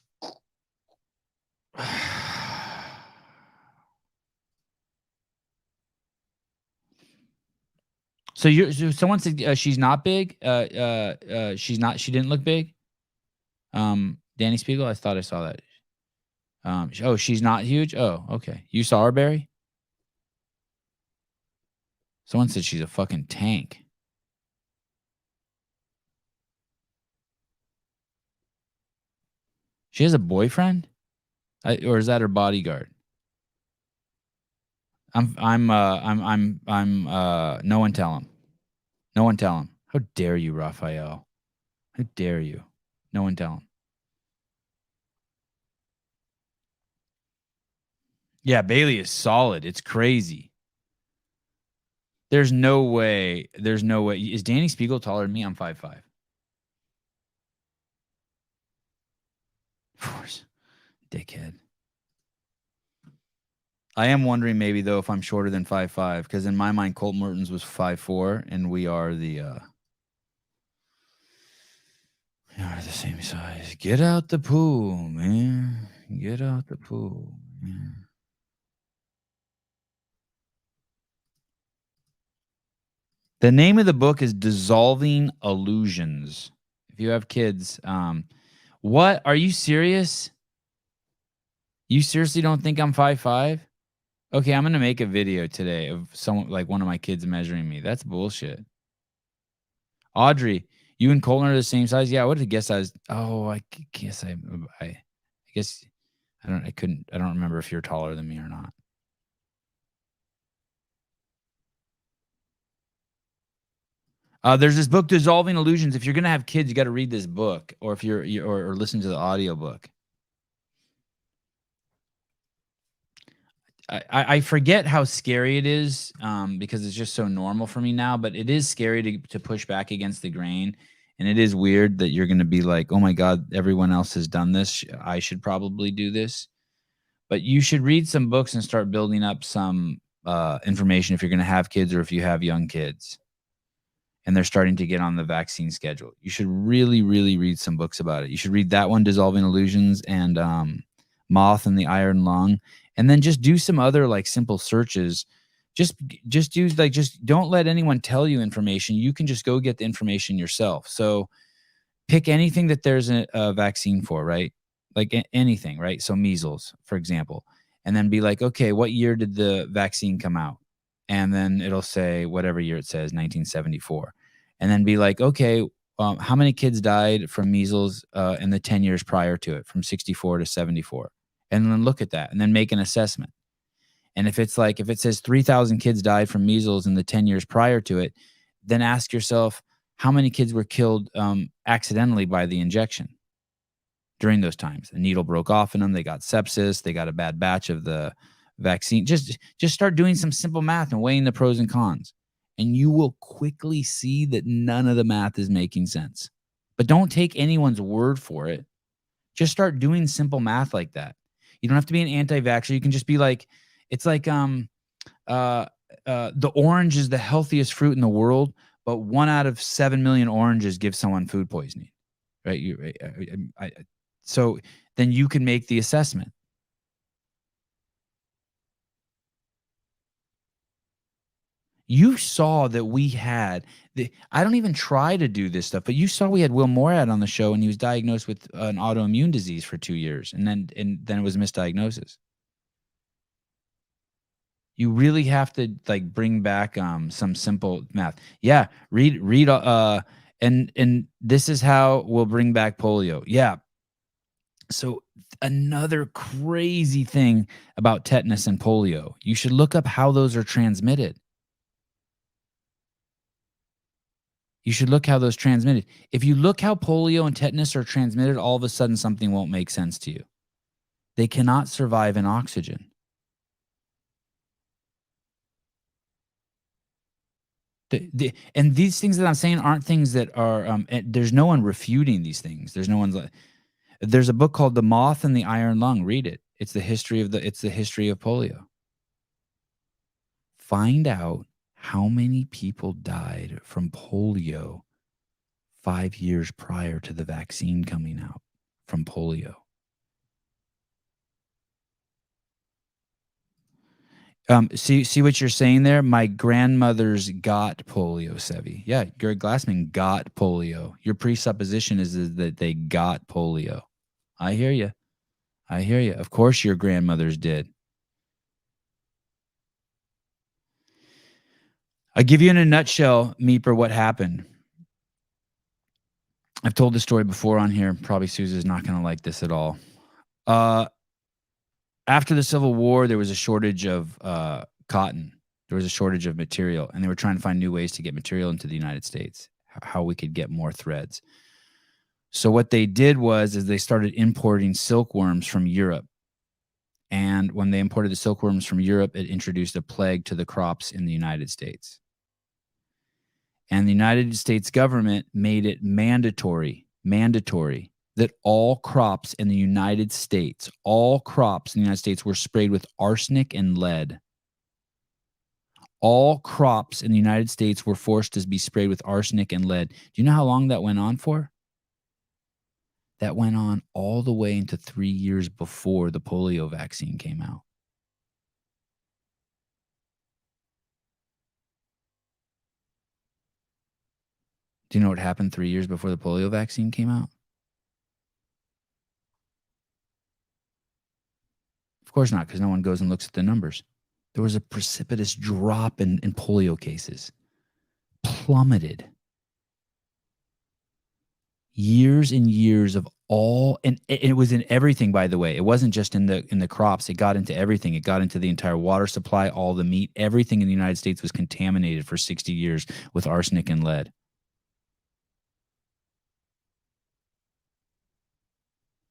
So someone said she's not big. She didn't look big. Danny Spiegel, I thought I saw that. She's not huge. Oh, okay. You saw her, Barry? Someone said she's a fucking tank. She has a boyfriend? Or is that her bodyguard? No one tell him. No one tell him. How dare you, Raphael? How dare you? No one tell him. Yeah, Bailey is solid. It's crazy. There's no way. Is Danny Spiegel taller than me? I'm 5'5". Of course. Dickhead. I am wondering maybe, though, if I'm shorter than 5'5", because in my mind, Colt Mertens was 5'4", and we are the same size. Get out the pool, man. Get out the pool, man. The name of the book is Dissolving Illusions. If you have kids, what? Are you serious? You seriously don't think I'm 5'5"? Okay, I'm going to make a video today of someone, like one of my kids measuring me. That's bullshit. Audrey, you and Colton are the same size? Yeah, I would have guessed I was. Oh, I guess I guess I don't remember if you're taller than me or not. There's this book, Dissolving Illusions. If you're going to have kids, you got to read this book, or if or listen to the audiobook. I forget how scary it is because it's just so normal for me now, but it is scary to push back against the grain. And it is weird that you're going to be like, oh my God, everyone else has done this. I should probably do this. But you should read some books and start building up some information if you're going to have kids or if you have young kids and they're starting to get on the vaccine schedule. You should really, really read some books about it. You should read that one, Dissolving Illusions, and Moth and the Iron Lung. And then just do some other like simple searches. Just don't let anyone tell you information. You can just go get the information yourself. So pick anything that there's a vaccine for, right? Like anything, right? So measles, for example, and then be like, okay, what year did the vaccine come out? And then it'll say whatever year it says, 1974. And then be like, okay, how many kids died from measles in the 10 years prior to it, from 64 to 74? And then look at that and then make an assessment. And if it says 3,000 kids died from measles in the 10 years prior to it, then ask yourself, how many kids were killed accidentally by the injection during those times? The needle broke off in them. They got sepsis. They got a bad batch of the vaccine. Just start doing some simple math and weighing the pros and cons. And you will quickly see that none of the math is making sense. But don't take anyone's word for it. Just start doing simple math like that. You don't have to be an anti-vaxxer. You can just be like, it's like the orange is the healthiest fruit in the world, but 1 out of 7 million oranges gives someone food poisoning, right? So then you can make the assessment. You saw that we had I don't even try to do this stuff, but you saw we had Will Morad on the show, and he was diagnosed with an autoimmune disease for 2 years, and then it was a misdiagnosis. You really have to like bring back some simple math. Yeah, read and this is how we'll bring back polio. Yeah. So another crazy thing about tetanus and polio, you should look up how those are transmitted. You should look how those transmitted. If you look how polio and tetanus are transmitted, all of a sudden something won't make sense to you. They cannot survive in oxygen. And these things that I'm saying aren't things that are, there's no one refuting these things. There's no one's like, there's a book called The Moth and the Iron Lung. Read it. It's the history of polio. Find out how many people died from polio 5 years prior to the vaccine coming out from polio. See what you're saying there? My grandmother's got polio, Sevi. Yeah, Gary Glassman got polio. Your presupposition is that they got polio. I hear you. Of course your grandmothers did. I'll give you in a nutshell, Meeper, what happened. I've told this story before on here. Probably Susan's not going to like this at all. After the Civil War, there was a shortage of cotton. There was a shortage of material, and they were trying to find new ways to get material into the United States, how we could get more threads. So what they did was they started importing silkworms from Europe. And when they imported the silkworms from Europe, it introduced a plague to the crops in the United States. And the United States government made it mandatory that all crops in the United States were sprayed with arsenic and lead. All crops in the United States were forced to be sprayed with arsenic and lead. Do you know how long that went on for? That went on all the way into 3 years before the polio vaccine came out. Do you know what happened 3 years before the polio vaccine came out? Of course not, because no one goes and looks at the numbers. There was a precipitous drop in polio cases. Plummeted. Years and years of all, and it was in everything, by the way. It wasn't just in the crops. It got into everything. It got into the entire water supply, all the meat. Everything in the United States was contaminated for 60 years with arsenic and lead.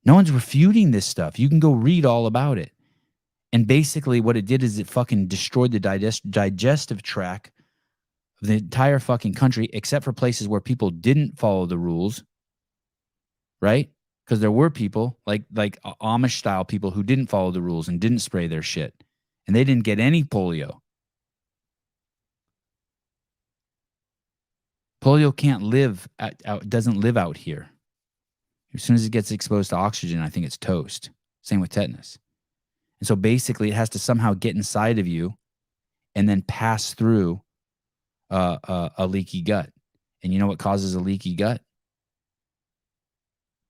No one's refuting this stuff. You can go read all about it. And basically what it did is it fucking destroyed the digestive tract of the entire fucking country, except for places where people didn't follow the rules, right? Because there were people, like Amish-style people who didn't follow the rules and didn't spray their shit. And they didn't get any polio. Polio doesn't live out here. As soon as it gets exposed to oxygen, I think it's toast. Same with tetanus. And so basically it has to somehow get inside of you and then pass through a leaky gut. And you know what causes a leaky gut?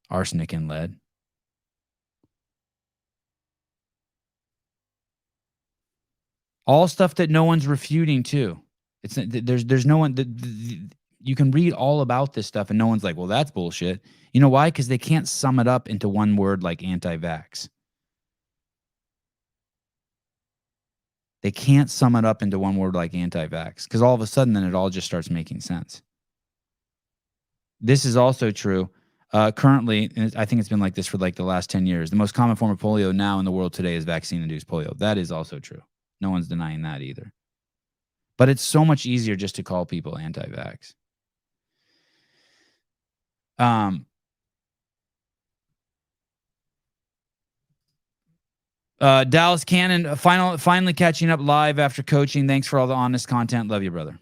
Arsenic and lead. All stuff that no one's refuting too. There's no one you can read all about this stuff and no one's like, well, that's bullshit. You know why? Because they can't sum it up into one word like anti-vax. They can't sum it up into one word like anti-vax, because all of a sudden then it all just starts making sense. This is also true. Currently, and I think it's been like this for like the last 10 years, the most common form of polio now in the world today is vaccine-induced polio. That is also true. No one's denying that either. But it's so much easier just to call people anti-vax. Dallas Cannon, finally catching up live after coaching. Thanks for all the honest content. Love you, brother.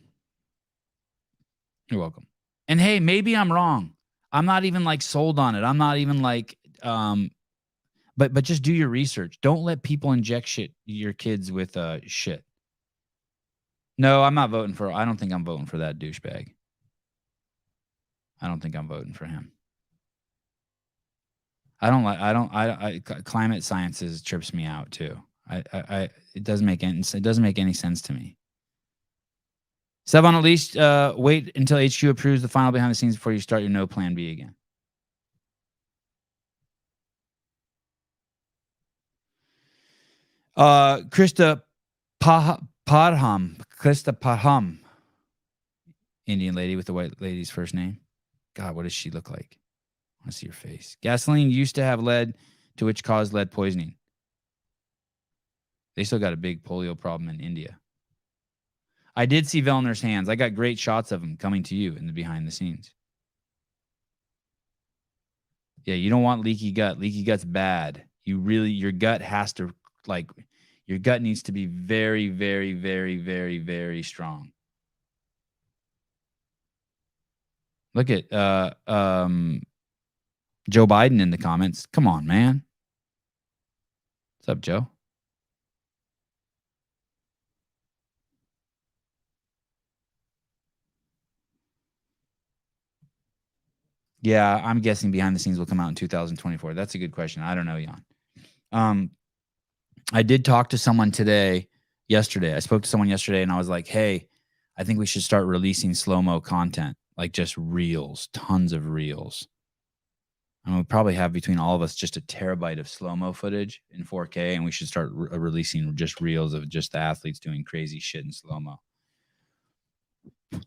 You're welcome. And hey, maybe I'm wrong. I'm not even like sold on it. I'm not even like, but just do your research. Don't let people inject your kids with shit. No, I'm not voting for. I don't think I'm voting for that douchebag. I don't think I'm voting for him. Climate sciences trips me out too. It doesn't make any sense to me. Sevan, at least wait until HQ approves the final behind the scenes before you start your no plan B again. Krista Padham, Indian lady with the white lady's first name. God, what does she look like? I want to see her face. Gasoline used to have lead, to which caused lead poisoning. They still got a big polio problem in India. I did see Vellner's hands. I got great shots of him coming to you in the behind the scenes. Yeah, you don't want leaky gut. Leaky gut's bad. Your gut has to, your gut needs to be very, very, very, very, very strong. Look at Joe Biden in the comments. Come on, man. What's up, Joe? Yeah, I'm guessing behind the scenes will come out in 2024. That's a good question. I don't know, Jan. I did talk to someone yesterday. I spoke to someone yesterday and I was like, hey, I think we should start releasing slow-mo content, like just reels, tons of reels. And we'll probably have between all of us just a terabyte of slow-mo footage in 4K, and we should start releasing just reels of just the athletes doing crazy shit in slow-mo.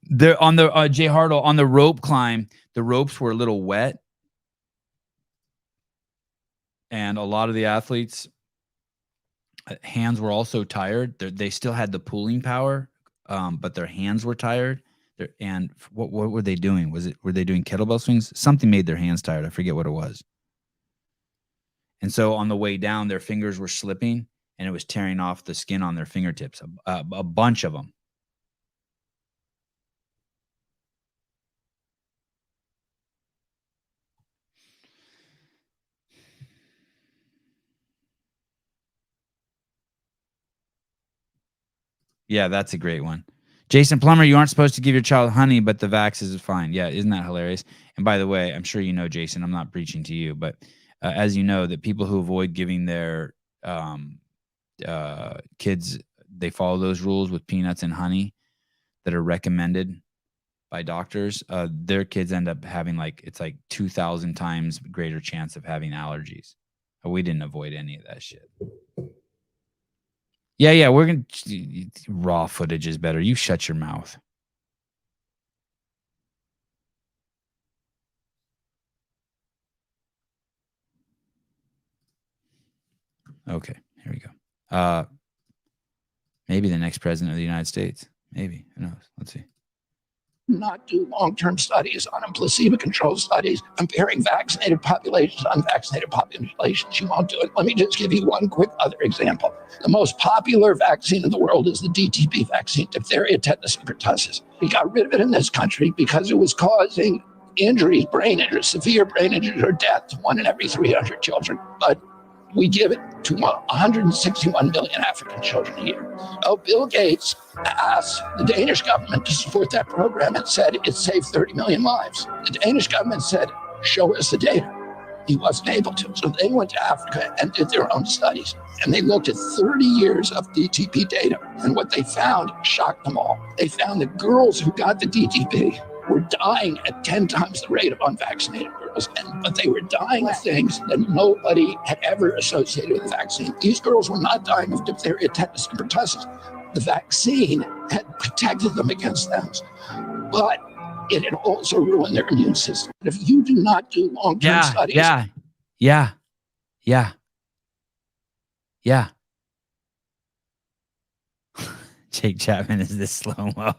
There on the Jay Hartle on the rope climb, the ropes were a little wet, and a lot of the athletes' hands were also tired. They still had the pulling power, but their hands were tired. And what were they doing? Were they doing kettlebell swings? Something made their hands tired. I forget what it was. And so on the way down, their fingers were slipping, and it was tearing off the skin on their fingertips. A bunch of them. Yeah, that's a great one. Jason Plummer, you aren't supposed to give your child honey, but the vax is fine. Yeah, isn't that hilarious? And by the way, I'm sure you know, Jason, I'm not preaching to you, but as you know, that people who avoid giving their kids, they follow those rules with peanuts and honey that are recommended by doctors, their kids end up having it's 2,000 times greater chance of having allergies. We didn't avoid any of that shit. Yeah, we're going to... Raw footage is better. You shut your mouth. Okay, here we go. Maybe the next president of the United States. Maybe. Who knows? Let's see. Not do long-term studies on placebo-controlled studies comparing vaccinated populations to unvaccinated populations. You won't do it. Let me just give you one quick other example. The most popular vaccine in the world is the DTP vaccine, diphtheria, tetanus, and pertussis. We got rid of it in this country because it was causing injuries, brain injuries, severe brain injuries or death to 1 in every 300 children. But we give it to 161 million African children a year. Oh, Bill Gates asked the Danish government to support that program and said it saved 30 million lives. The Danish government said, show us the data. He wasn't able to. So they went to Africa and did their own studies. And they looked at 30 years of DTP data. And what they found shocked them all. They found that girls who got the DTP were dying at 10 times the rate of unvaccinated girls. But they were dying of things that nobody had ever associated with the vaccine. These girls were not dying of diphtheria, tetanus, and pertussis. The vaccine had protected them against those. But it had also ruined their immune system. If you do not do long-term studies... Yeah. Jake Chapman is this slow-mo.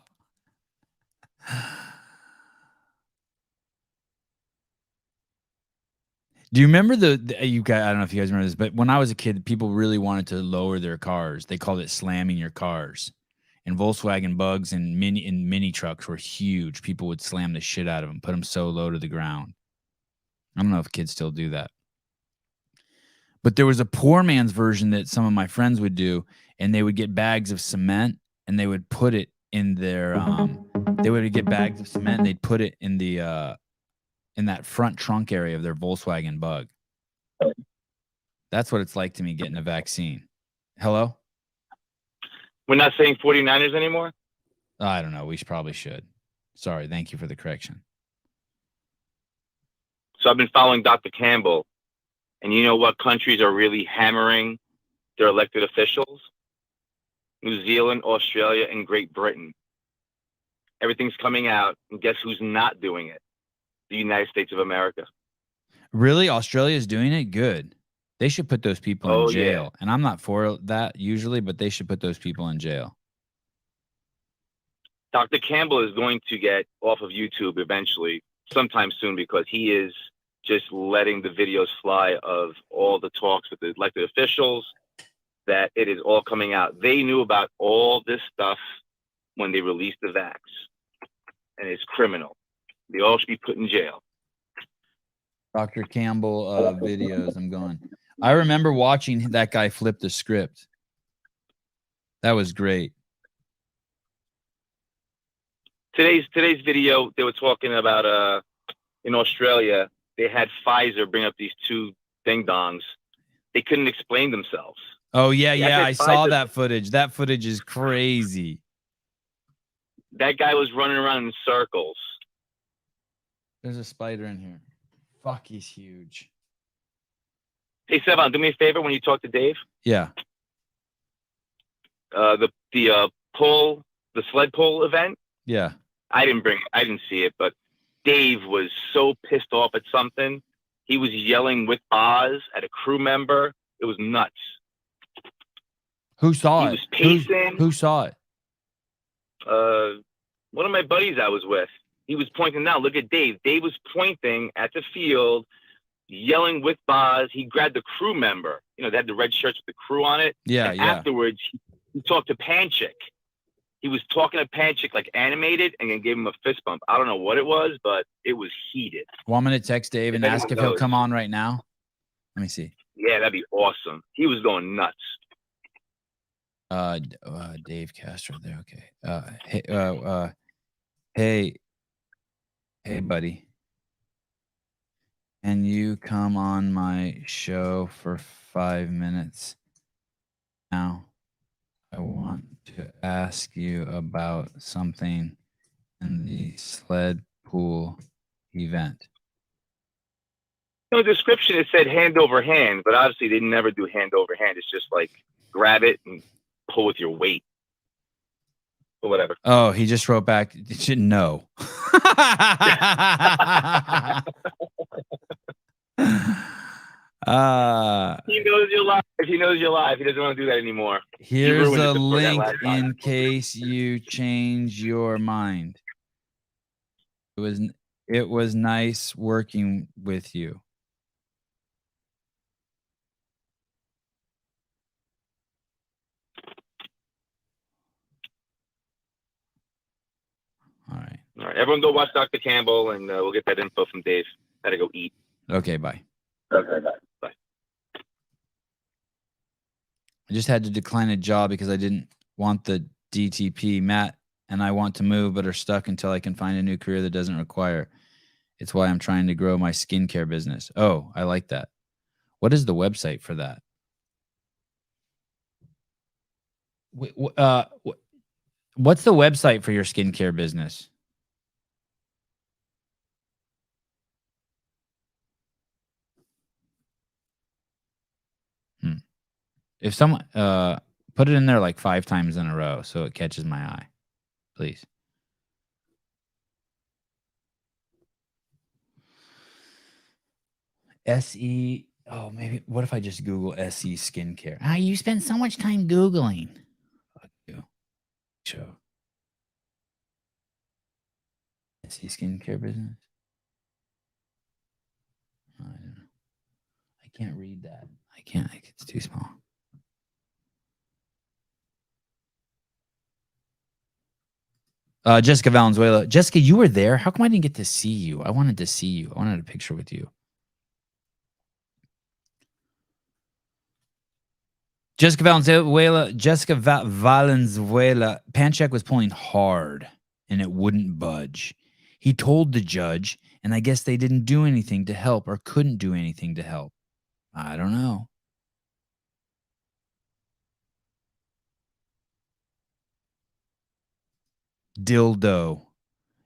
Do you remember you guys? I don't know if you guys remember this, but when I was a kid, people really wanted to lower their cars. They called it slamming your cars. And Volkswagen Bugs and mini trucks were huge. People would slam the shit out of them, put them so low to the ground. I don't know if kids still do that. But there was a poor man's version that some of my friends would do, and they would get bags of cement and they would put it in their they would get bags of cement and they'd put it in the in that front trunk area of their Volkswagen Bug. That's what it's like to me getting a vaccine. Hello? We're not saying 49ers anymore? I don't know. We probably should. Sorry. Thank you for the correction. So I've been following Dr. Campbell, and you know what countries are really hammering their elected officials? New Zealand, Australia, and Great Britain. Everything's coming out, and guess who's not doing it? The United States of America. Really? Australia's doing it? Good. They should put those people in jail. Yeah. And I'm not for that usually, but they should put those people in jail. Dr. Campbell is going to get off of YouTube eventually, sometime soon, because he is just letting the videos fly of all the talks with the elected officials, that it is all coming out. They knew about all this stuff when they released the vax, and it's criminal. They all should be put in jail. Dr. Campbell videos. I'm going. I remember watching that guy flip the script. That was great. Today's video, they were talking about in Australia, they had Pfizer bring up these two ding-dongs. They couldn't explain themselves. Oh, yeah, Yeah, I saw that footage. That footage is crazy. That guy was running around in circles. There's a spider in here. Fuck, he's huge. Hey, Sevan, do me a favor when you talk to Dave. Yeah. The sled pull event. Yeah. I didn't see it, but Dave was so pissed off at something. He was yelling with Oz at a crew member. It was nuts. Who saw He it? was pacing. Who saw it? One of my buddies I was with. He was pointing out, look at Dave. Dave was pointing at the field, yelling with Boz. He grabbed the crew member. You know, they had the red shirts with the crew on it. Yeah, and yeah. afterwards, he talked to Panchik. He was talking to Panchik like animated and then gave him a fist bump. I don't know what it was, but it was heated. Want me to text Dave and ask if he'll come on right now? Let me see. Yeah, that'd be awesome. He was going nuts. Dave Castro there. Okay. Hey, buddy. Can you come on my show for 5 minutes now? I want to ask you about something in the sled pool event. In the description, it said hand over hand, but obviously they never do hand over hand. It's just like grab it and pull with your weight. Or whatever. Oh, he just wrote back. No. He knows you're live. He knows you're live. He doesn't want to do that anymore. Here's ruined a it for that link last time. in case you change your mind. It was nice working with you. All right. All right. Everyone go watch Dr. Campbell, and we'll get that info from Dave. Gotta go eat. Okay, bye. Okay, bye. I just had to decline a job because I didn't want the DTP. Matt and I want to move, but are stuck until I can find a new career that doesn't require. It's why I'm trying to grow my skincare business. Oh, I like that. What is the website for that? What's the website for your skincare business? If someone put it in there like 5 times in a row so it catches my eye, please. SE. Oh, maybe. What if I just Google SE skincare? Ah, you spend so much time Googling. Fuck you. Show. SE skincare business. I don't know. I can't read that. I can't. It's too small. Jessica Valenzuela. Jessica, you were there. How come I didn't get to see you? I wanted to see you. I wanted a picture with you. Jessica Valenzuela, Panchak was pulling hard and it wouldn't budge. He told the judge, and I guess they didn't do anything to help or couldn't do anything to help. I don't know. Dildo.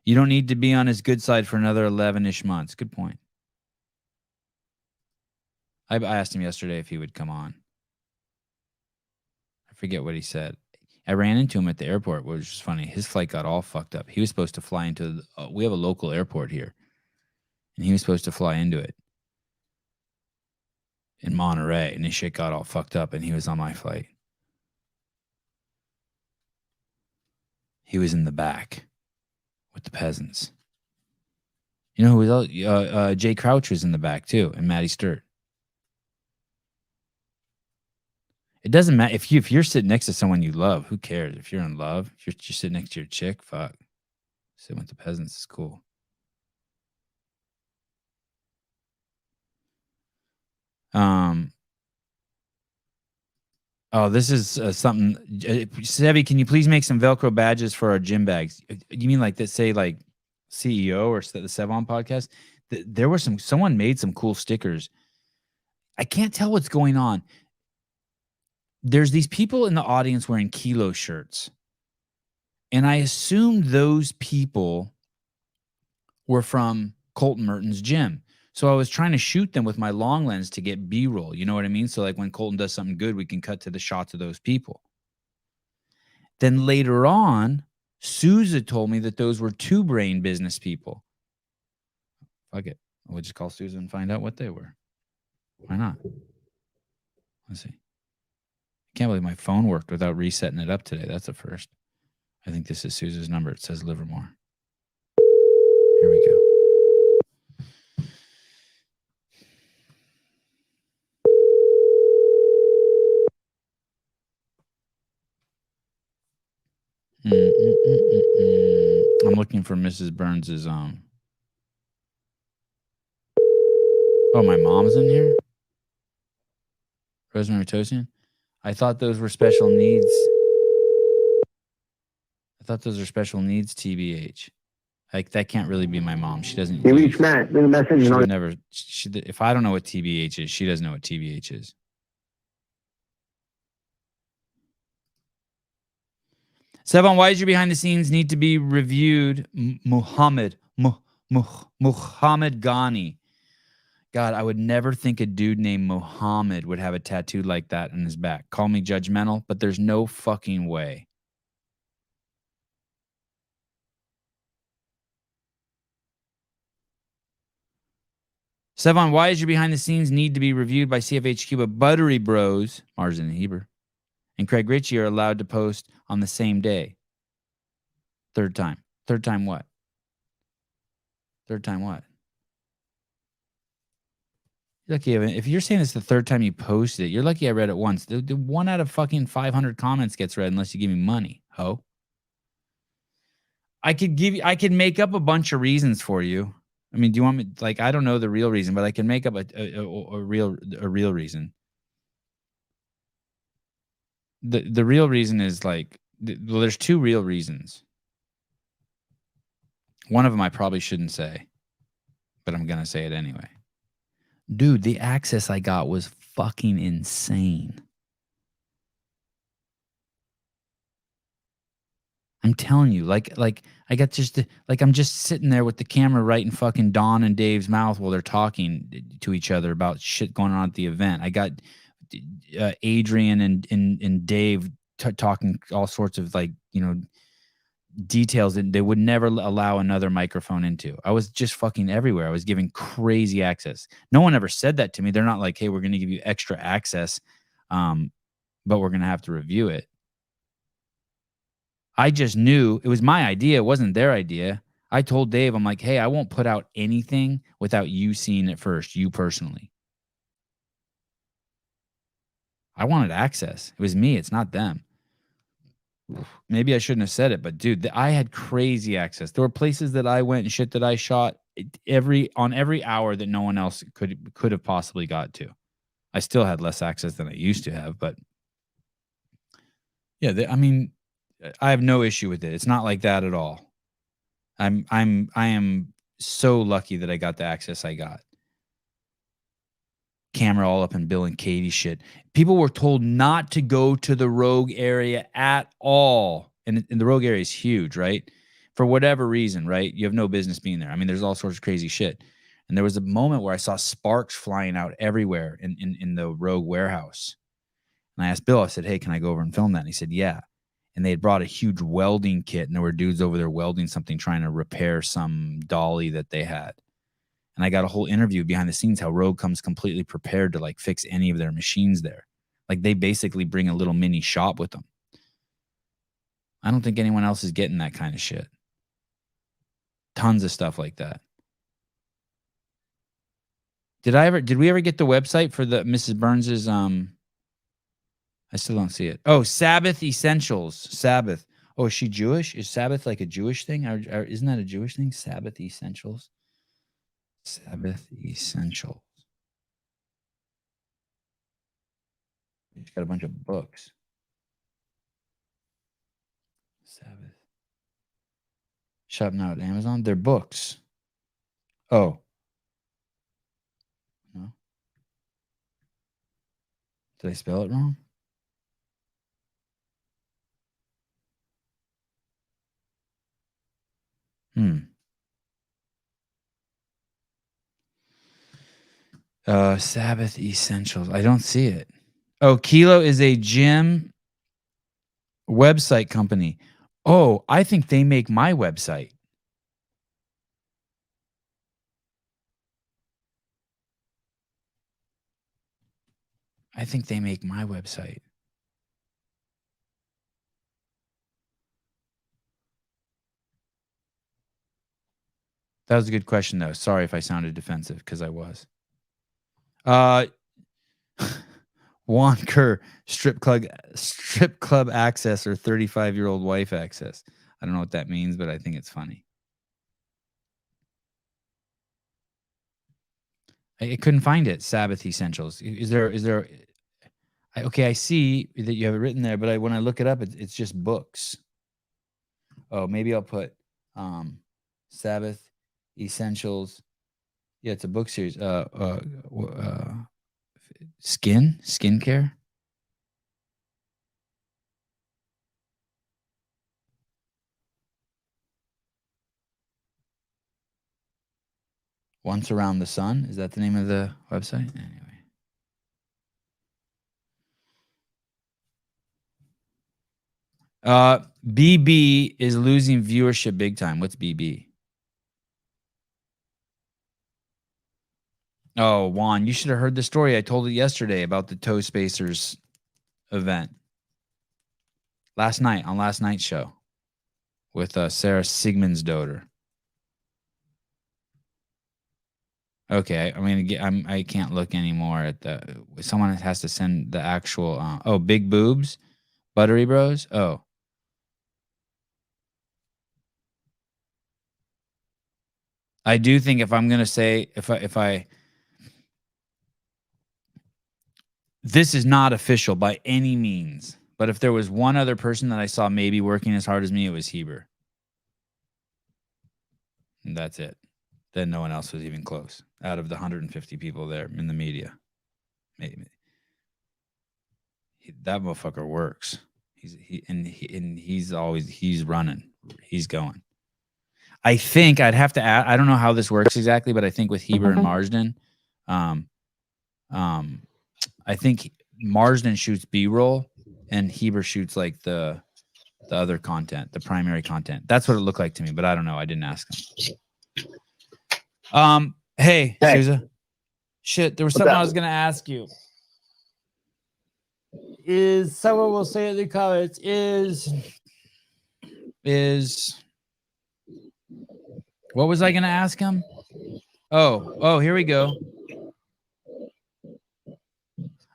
You don't need to be on his good side for another 11-ish months. Good point. I asked him yesterday if he would come on. I forget what he said. I ran into him at the airport, which was funny. His flight got all fucked up. He was supposed to fly into, we have a local airport here, and he was supposed to fly into it in Monterey, and his shit got all fucked up, and he was on my flight. He was in the back with the peasants. You know who was else? Jay Crouch was in the back too, and Maddie Sturt. It doesn't matter if you're sitting next to someone you love. Who cares if you're in love? If you're sitting next to your chick, fuck. Sitting with the peasants is cool. Oh, this is something. Sevi, can you please make some Velcro badges for our gym bags? You mean like that? Say like CEO or the Sevan Podcast? There were someone made some cool stickers. I can't tell what's going on. There's these people in the audience wearing Kilo shirts. And I assumed those people were from Colton Merton's gym. So I was trying to shoot them with my long lens to get B-roll. You know what I mean? So like when Colton does something good, we can cut to the shots of those people. Then later on, Sousa told me that those were two-brain business people. Fuck it. We'll just call Sousa and find out what they were. Why not? Let's see. I can't believe my phone worked without resetting it up today. That's a first. I think this is Sousa's number. It says Livermore. Here we go. I'm looking for Mrs. Burns's Oh, my mom's in here? Rosemary Tosian? I thought those were special needs. I thought those are special needs, TBH. Like, that can't really be my mom. She doesn't. You reach Matt. Leave a message. She would never. If I don't know what TBH is, she doesn't know what TBH is. Sevan, why did your behind the scenes need to be reviewed? Muhammad Ghani. God, I would never think a dude named Muhammad would have a tattoo like that on his back. Call me judgmental, but there's no fucking way. Sevan, why does your behind the scenes need to be reviewed by CFHQ, but Buttery Bros, Marsden and Heber, and Craig Ritchie are allowed to post on the same day? Third time. Third time what? Third time what? Lucky if you're saying it's the third time you posted it, you're lucky I read it once. The 1 out of fucking 500 comments gets read unless you give me money, ho. I could make up a bunch of reasons for you. I mean, do you want me, like, I don't know the real reason, but I can make up a real reason. The real reason is like, well, there's two real reasons. One of them I probably shouldn't say, but I'm going to say it anyway. Dude, the access I got was fucking insane. I'm telling you, like I got I'm just sitting there with the camera right in fucking Dawn and Dave's mouth while they're talking to each other about shit going on at the event. I got Adrian and Dave talking all sorts of, like, you know, details that they would never allow another microphone into. I was just fucking everywhere. I was giving crazy access. No one ever said that to me. They're not like, hey, we're going to give you extra access, but we're going to have to review it. I just knew it was my idea. It wasn't their idea. I told Dave, I'm like, hey, I won't put out anything without you seeing it first, you personally. I wanted access. It was me. It's not them. Maybe I shouldn't have said it, but dude, I had crazy access. There were places that I went and shit that I shot on every hour that no one else could have possibly got to. I still had less access than I used to have, but Yeah, I mean, I have no issue with it. It's not like that at all. I am so lucky that I got the access I got. Camera all up in Bill and Katie shit. People were told not to go to the Rogue area at all. And the Rogue area is huge, right? For whatever reason, right? You have no business being there. I mean, there's all sorts of crazy shit. And there was a moment where I saw sparks flying out everywhere in the Rogue warehouse. And I asked Bill, I said, hey, can I go over and film that? And he said, yeah. And they had brought a huge welding kit, and there were dudes over there welding something, trying to repair some dolly that they had. And I got a whole interview behind the scenes how Rogue comes completely prepared to like fix any of their machines there. Like they basically bring a little mini shop with them. I don't think anyone else is getting that kind of shit. Tons of stuff like that. Did we ever get the website for the Mrs. Burns's I still don't see it. Oh, Sabbath Essentials. Sabbath. Oh, is she Jewish? Is Sabbath like a Jewish thing? Or isn't that a Jewish thing? Sabbath Essentials. Sabbath Essentials. She's got a bunch of books. Sabbath. Shop now at Amazon. They're books. Oh. No. Did I spell it wrong? Sabbath Essentials. I don't see it. Oh, Kilo is a gym website company. Oh, I think they make my website. I think they make my website. That was a good question, though. Sorry if I sounded defensive, because I was. Juan Kerr, strip club access or 35-year-old wife access. I don't know what that means, but I think it's funny. I couldn't find it. Sabbath Essentials. Is there? Okay, I see that you have it written there, but when I look it up, it's just books. Oh, maybe I'll put Sabbath Essentials. Yeah, it's a book series. Skincare. Once Around the Sun. Is that the name of the website? Anyway. BB is losing viewership big time. What's BB? Oh, Juan, you should have heard the story. I told it yesterday about the Toe Spacers event. Last night, on last night's show with Sarah Sigmundsdottir. Okay, I can't look anymore at the. Someone has to send the actual. Oh, Big Boobs, Buttery Bros. Oh, I do think if I'm gonna say if I this is not official by any means, but if there was one other person that I saw maybe working as hard as me, it was Heber. And that's it. Then no one else was even close out of the 150 people there in the media. Maybe. That motherfucker works. He's running. He's going. I think I'd have to add, I don't know how this works exactly, but I think with Heber and Marsden, I think Marsden shoots B-roll and Heber shoots like the other content, the primary content. That's what it looked like to me, but I don't know. I didn't ask him. Hey, Sousa. Shit, there was something I was gonna ask you. Is someone will say in the comments is what was I gonna ask him? Oh, here we go.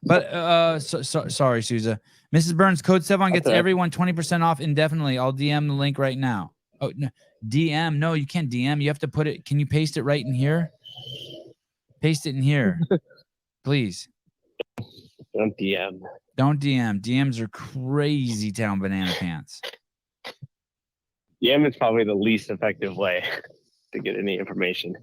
But sorry, Sousa. Mrs. Burns, code Sevan gets everyone 20% off indefinitely. I'll DM the link right now. Oh, no, DM. No, you can't DM. You have to put it. Can you paste it right in here? Paste it in here, please. Don't DM. Don't DM. DMs are crazy town banana pants. DM is probably the least effective way to get any information.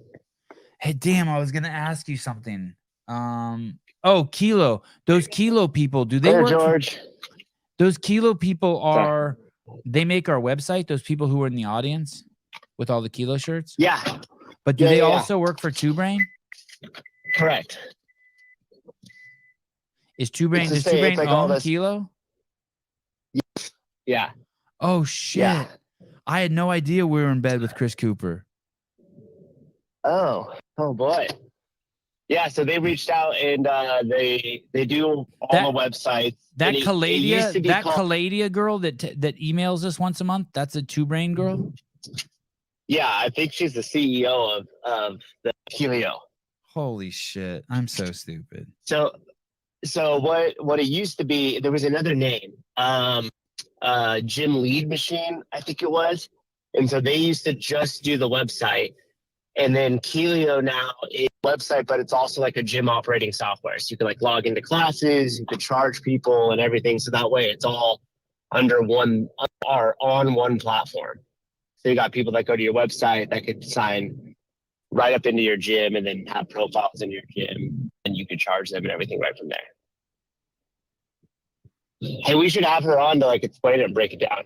Hey, damn, I was gonna ask you something. Oh, Kilo. Those Kilo people, do they Hey, work for- George. those Kilo people are they make our website, those people who are in the audience with all the Kilo shirts? Yeah, But do Yeah, they yeah, yeah. also work for Two Brain? correct. Is Two Brain It's the does Two same- Brain it's like all own this- Kilo? Yeah. Oh shit. Yeah. I had no idea we were in bed with Chris Cooper. Oh boy. Yeah, so they reached out and they do all That- the websites. That And it used to be called- Caladia girl that emails us once a month, that's a Two Brain girl? Yeah, I think she's the CEO of the Helio. Holy shit. I'm so stupid. So what it used to be, there was another name, Gym Lead Machine, I think it was, and so they used to just do the website, and then Helio now is a website, but it's also like a gym operating software, so you can like log into classes, you can charge people and everything, so that way it's all under one or on one platform. So you got people that go to your website that could sign right up into your gym and then have profiles in your gym, and you could charge them and everything right from there. Hey, we should have her on to like explain it and break it down.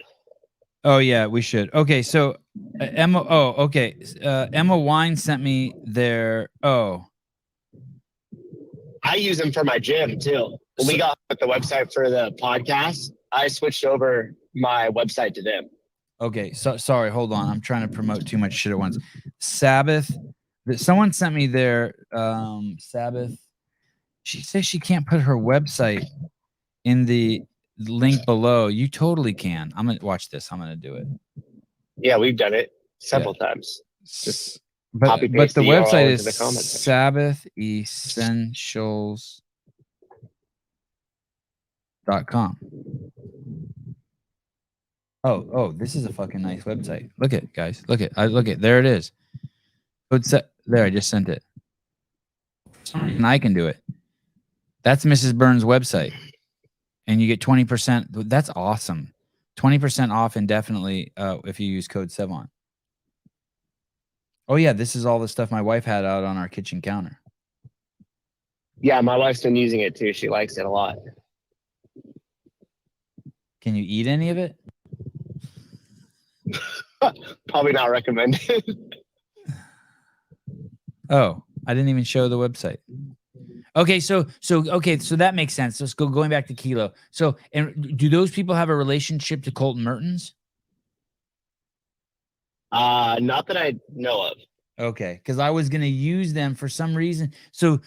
Oh yeah, we should. Okay, so Emma. Oh, okay. Emma Wine sent me their. Oh, I use them for my gym too. When we got the website for the podcast, I switched over my website to them. okay. So sorry. Hold on. I'm trying to promote too much shit at once. Sabbath. Someone sent me their Sabbath. She says she can't put her website in the link below. You totally can. I'm gonna watch this. I'm gonna do it. Yeah, we've done it several times. Just But copy-paste the the URL website into is the comment section. sabbathessentials.com. Oh, this is a fucking nice website. Look it, guys. Look it. There it is. There, I just sent it. And I can do it. That's Mrs. Burns' website. And you get 20%. That's awesome. 20% off indefinitely if you use code Sevan. Oh yeah, this is all the stuff my wife had out on our kitchen counter. Yeah, my wife's been using it too. She likes it a lot. Can you eat any of it? Probably not recommended. Oh, I didn't even show the website. Okay, so that makes sense. Let's going back to Kilo. So, and do those people have a relationship to Colton Mertens? Not that I know of. Okay, because I was gonna use them for some reason. So,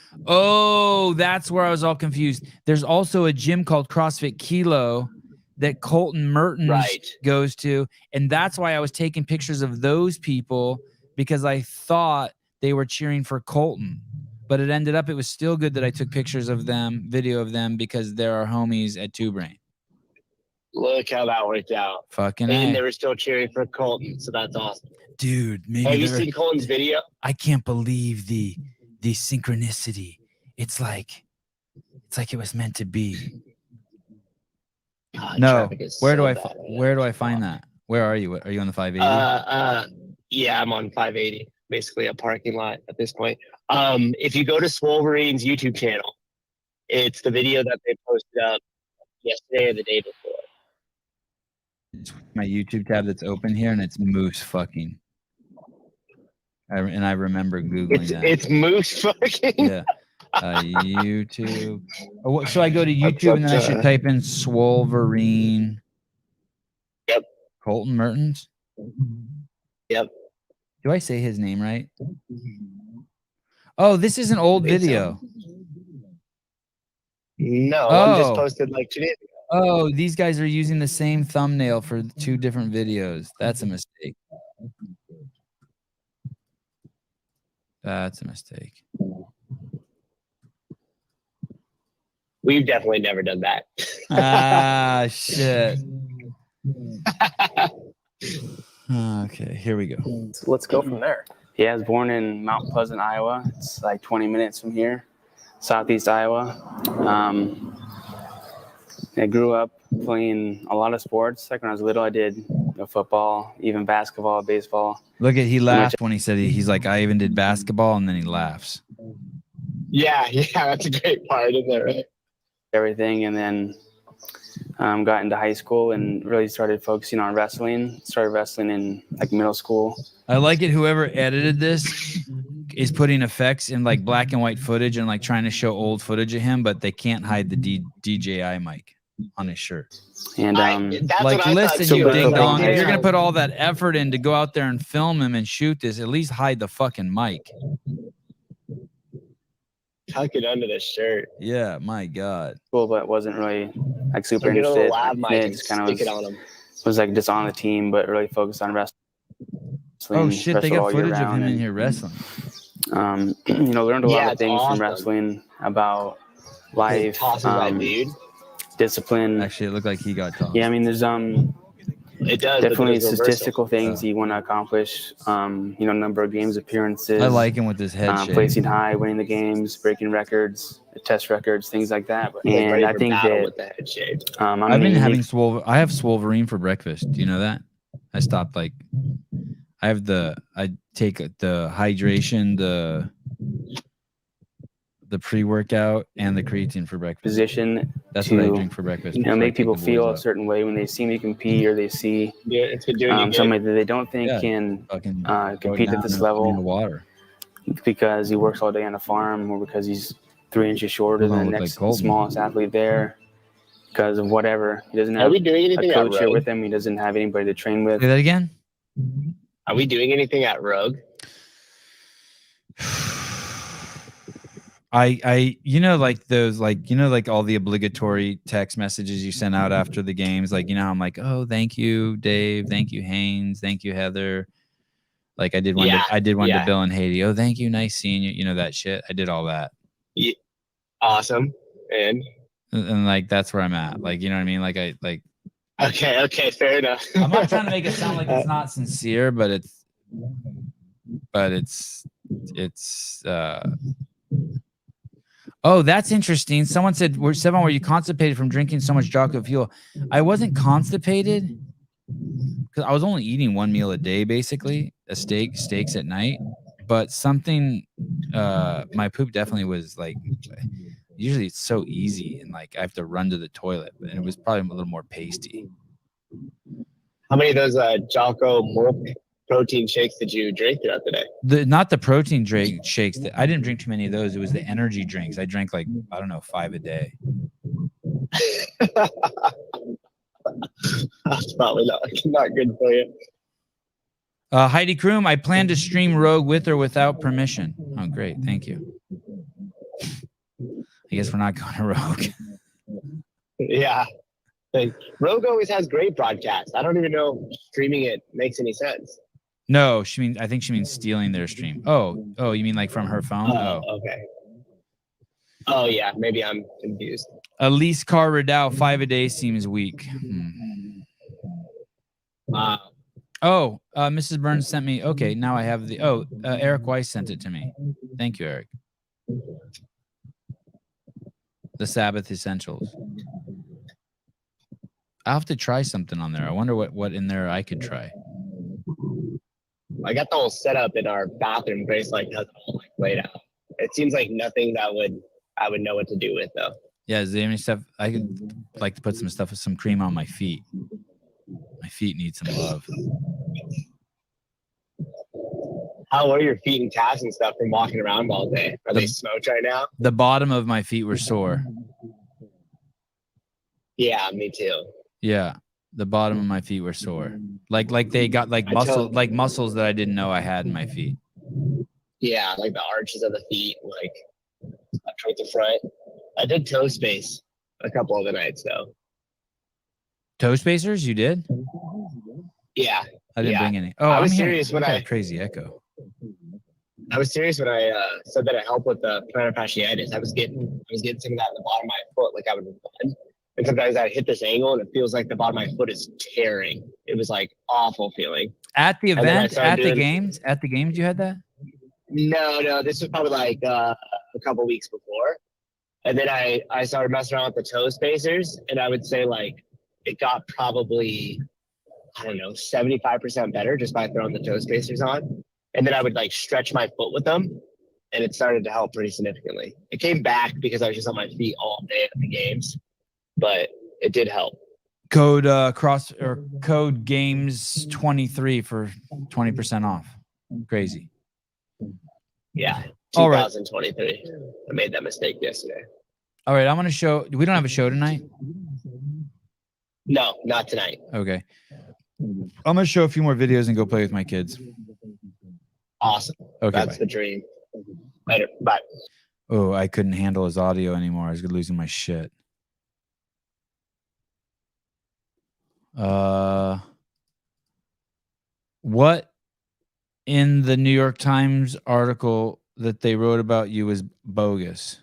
that's where I was all confused. There's also a gym called CrossFit Kilo that Colton Mertens goes to, and that's why I was taking pictures of those people because I thought they were cheering for Colton. But it ended up, it was still good that I took pictures of them, video of them, because they're our homies at Two Brain. Look how that worked out. Fucking And A. they were still cheering for Colton, so that's awesome. Dude, maybe Have you seen Colton's video? I can't believe the synchronicity. It's like it was meant to be. God, No, traffic is where so do I bad right now. where do I find that? Where are you? Are you on the 580? Yeah, I'm on 580, basically a parking lot at this point. If you go to Swolverine's YouTube channel, it's the video that they posted up yesterday or the day before. It's my YouTube tab that's open here, and it's Moose fucking. I remember Googling that. It's Moose fucking. Yeah. YouTube. So I go to YouTube and then I should type in Swolverine. Yep. Colton Mertens. Yep. Do I say his name right? Oh, this is an old video. No, I just posted like 2 days ago. Oh, these guys are using the same thumbnail for 2 different videos. That's a mistake. That's a mistake. We've definitely never done that. Ah, shit. Okay, here we go. So let's go from there. Yeah, I was born in Mount Pleasant, Iowa. It's like 20 minutes from here, southeast Iowa. I grew up playing a lot of sports. Like when I was little, I did football, even basketball, baseball. Look at, he laughed when he said he's like, I even did basketball, and then he laughs. Yeah, that's a great part, isn't it? Right? Everything, and then got into high school and really started focusing on wrestling. Started wrestling in like middle school. I like it. Whoever edited this is putting effects in like black and white footage and like trying to show old footage of him, but they can't hide the DJI mic on his shirt. And that's like, what I listen, thought you too. ding dong. If you're Yeah. gonna put all that effort in to go out there and film him and shoot this, at least hide the fucking mic. Tuck it under the shirt. Yeah, my God. Cool, but wasn't really like super Get a interested. little lab mic It and just kind of stick it on him. was like just on the team, but really focused on wrestling. Oh shit, they wrestled all got year footage of him round in here wrestling. Learned a lot of it's things awesome. from wrestling about life, Tosses that dude. discipline. Actually, it looked like he got tossed. Yeah, I mean, there's It does. definitely but there's statistical reversal. things you want to accomplish. Number of games appearances. I like him with his head shape. Placing high, winning the games, breaking records, test records, things like that. He's, like, And ready I for think battle that with the head shape. I've been having I have Swolverine for breakfast. Do you know that? I stopped I take the hydration, the pre-workout, and the creatine for breakfast. position. That's to, what I drink for breakfast. before I make take people the boys feel a out. certain way when they see me compete or they see Yeah, it's been doing you good. somebody that they don't think Yeah, can Fucking throw it compete down at this in level the water. because he works all day on a farm or because he's 3 inches shorter Doesn't than the look next like Colton. smallest athlete there. Because of whatever, he doesn't Are have we doing a anything at coach here Rogue? with him. He doesn't have anybody to train with. Say that again. Are we doing anything at Rogue? I like those, like all the obligatory text messages you send out after the games, like I'm like, oh, thank you Dave, thank you Haynes, thank you Heather. Like I did one to Bill and Haiti. Oh, thank you, nice seeing you. That shit. I did all that. Yeah. Awesome. And like that's where I'm at. Like, you know what I mean? Like okay, fair enough. I'm not trying to make it sound like it's not sincere, but it's oh, that's interesting. Someone said, Sevan, were you constipated from drinking so much Jocko Fuel? I wasn't constipated because I was only eating one meal a day, basically, steaks at night. But something, my poop definitely was like, usually it's so easy and like I have to run to the toilet, and it was probably a little more pasty. How many of those Jocko milk protein shakes did you drink throughout the day? Not the protein drink shakes. I didn't drink too many of those. It was the energy drinks. I drank 5 a day. That's probably not good for you. Heidi Kroom, I plan to stream Rogue with or without permission. Oh, great. Thank you. I guess we're not going to Rogue. Yeah. Like, Rogue always has great broadcasts. I don't even know if streaming it makes any sense. No, I think she means stealing their stream. Oh, you mean like from her phone? Oh, okay. Oh, yeah. Maybe I'm confused. Elise Carr Riddell, 5 a day seems weak. Mrs. Burns sent me. Okay, now I have Eric Weiss sent it to me. Thank you, Eric. The Sabbath Essentials. I'll have to try something on there. I wonder what in there I could try. I got the whole setup in our bathroom. Grace has it all laid out. It seems like nothing that I would know what to do with though. Yeah, is there any stuff I could like to put some cream on my feet? My feet need some love. How are your feet and calves and stuff from walking around all day? Are they smoked right now? The bottom of my feet were sore. Yeah, me too. Yeah, the bottom of my feet were sore. Like they got muscles that I didn't know I had in my feet. Yeah, like the arches of the feet, like up towards the front. I did toe space a couple of the nights though. Toe spacers, you did? Yeah. I didn't bring any. Oh, I was serious when I had a crazy echo. I was serious when I said that I helped with the plantar fasciitis. I was getting some of that in the bottom of my foot, like I would run. And sometimes I hit this angle and it feels like the bottom of my foot is tearing. It was like awful feeling. At the event, at the games you had that? No, this was probably like a couple weeks before. And then I started messing around with the toe spacers, and I would say like it got probably, I don't know, 75% better just by throwing the toe spacers on. And then I would like stretch my foot with them, and it started to help pretty significantly. It came back because I was just on my feet all day at the games, but it did help. Code code games 23 for 20% off. Crazy. Yeah. All right. 2023. I made that mistake yesterday. All right. I'm going to show. We don't have a show tonight. No, not tonight. Okay. I'm going to show a few more videos and go play with my kids. Awesome. Okay. That's the dream. Later. Bye. Oh, I couldn't handle his audio anymore. I was losing my shit. What in the New York Times article that they wrote about you is bogus?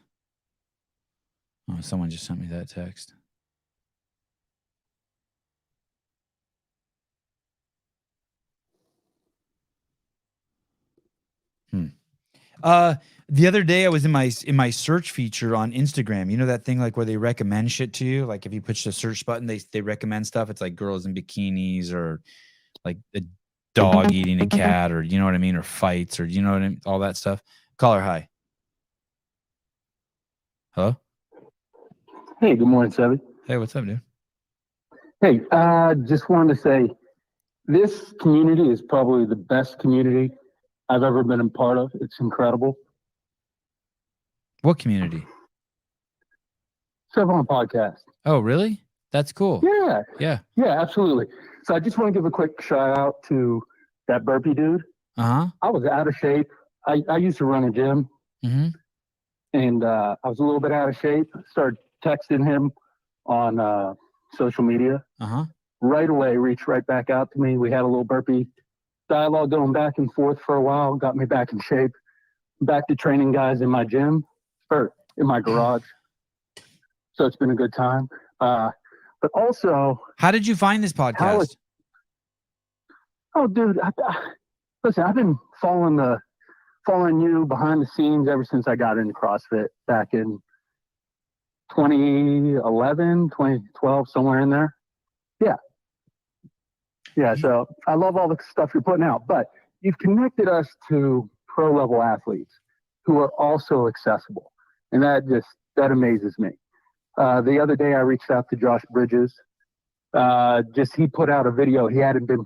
Oh, someone just sent me that text. The other day I was in my search feature on Instagram. You know that thing like where they recommend shit to you? Like if you push the search button, they recommend stuff. It's like girls in bikinis or like a dog eating a cat, or you know what I mean, or fights, or you know what I mean, all that stuff. Call her. Hi. Hello? Hey, good morning, Sevan. Hey, what's up, dude? Hey, just wanted to say this community is probably the best community I've ever been a part of. It's incredible. What community? Sevan Podcast. Oh, really? That's cool. Yeah, absolutely. So I just want to give a quick shout out to that burpee dude. Uh-huh. I was out of shape. I used to run a gym, and I was a little bit out of shape. Started texting him on social media. Right away, reached right back out to me. We had a little burpee dialogue going back and forth for a while. Got me back in shape. Back to training guys in my gym, or in my garage. So it's been a good time. But also, how did you find this podcast? Dude, listen, I've been following you behind the scenes ever since I got into CrossFit back in 2011, 2012, somewhere in there. Yeah, so I love all the stuff you're putting out, but you've connected us to pro level athletes who are also accessible. And that amazes me. The other day I reached out to Josh Bridges. He put out a video. He hadn't been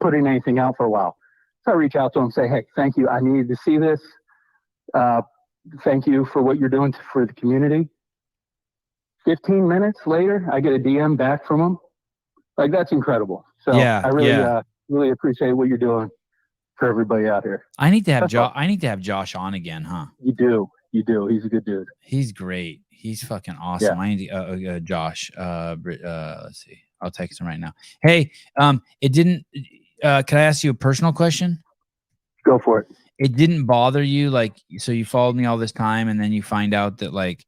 putting anything out for a while. So I reach out to him and say, hey, thank you. I needed to see this. Thank you for what you're doing for the community. 15 minutes later, I get a DM back from him. Like, that's incredible. So I really appreciate what you're doing for everybody out here. I need to have Josh on again, huh? You do. He's a good dude. He's great. He's fucking awesome. Yeah. I need to, Josh. Let's see. I'll text him right now. Hey, it didn't. Can I ask you a personal question? Go for it. It didn't bother you, like, so you followed me all this time, and then you find out that like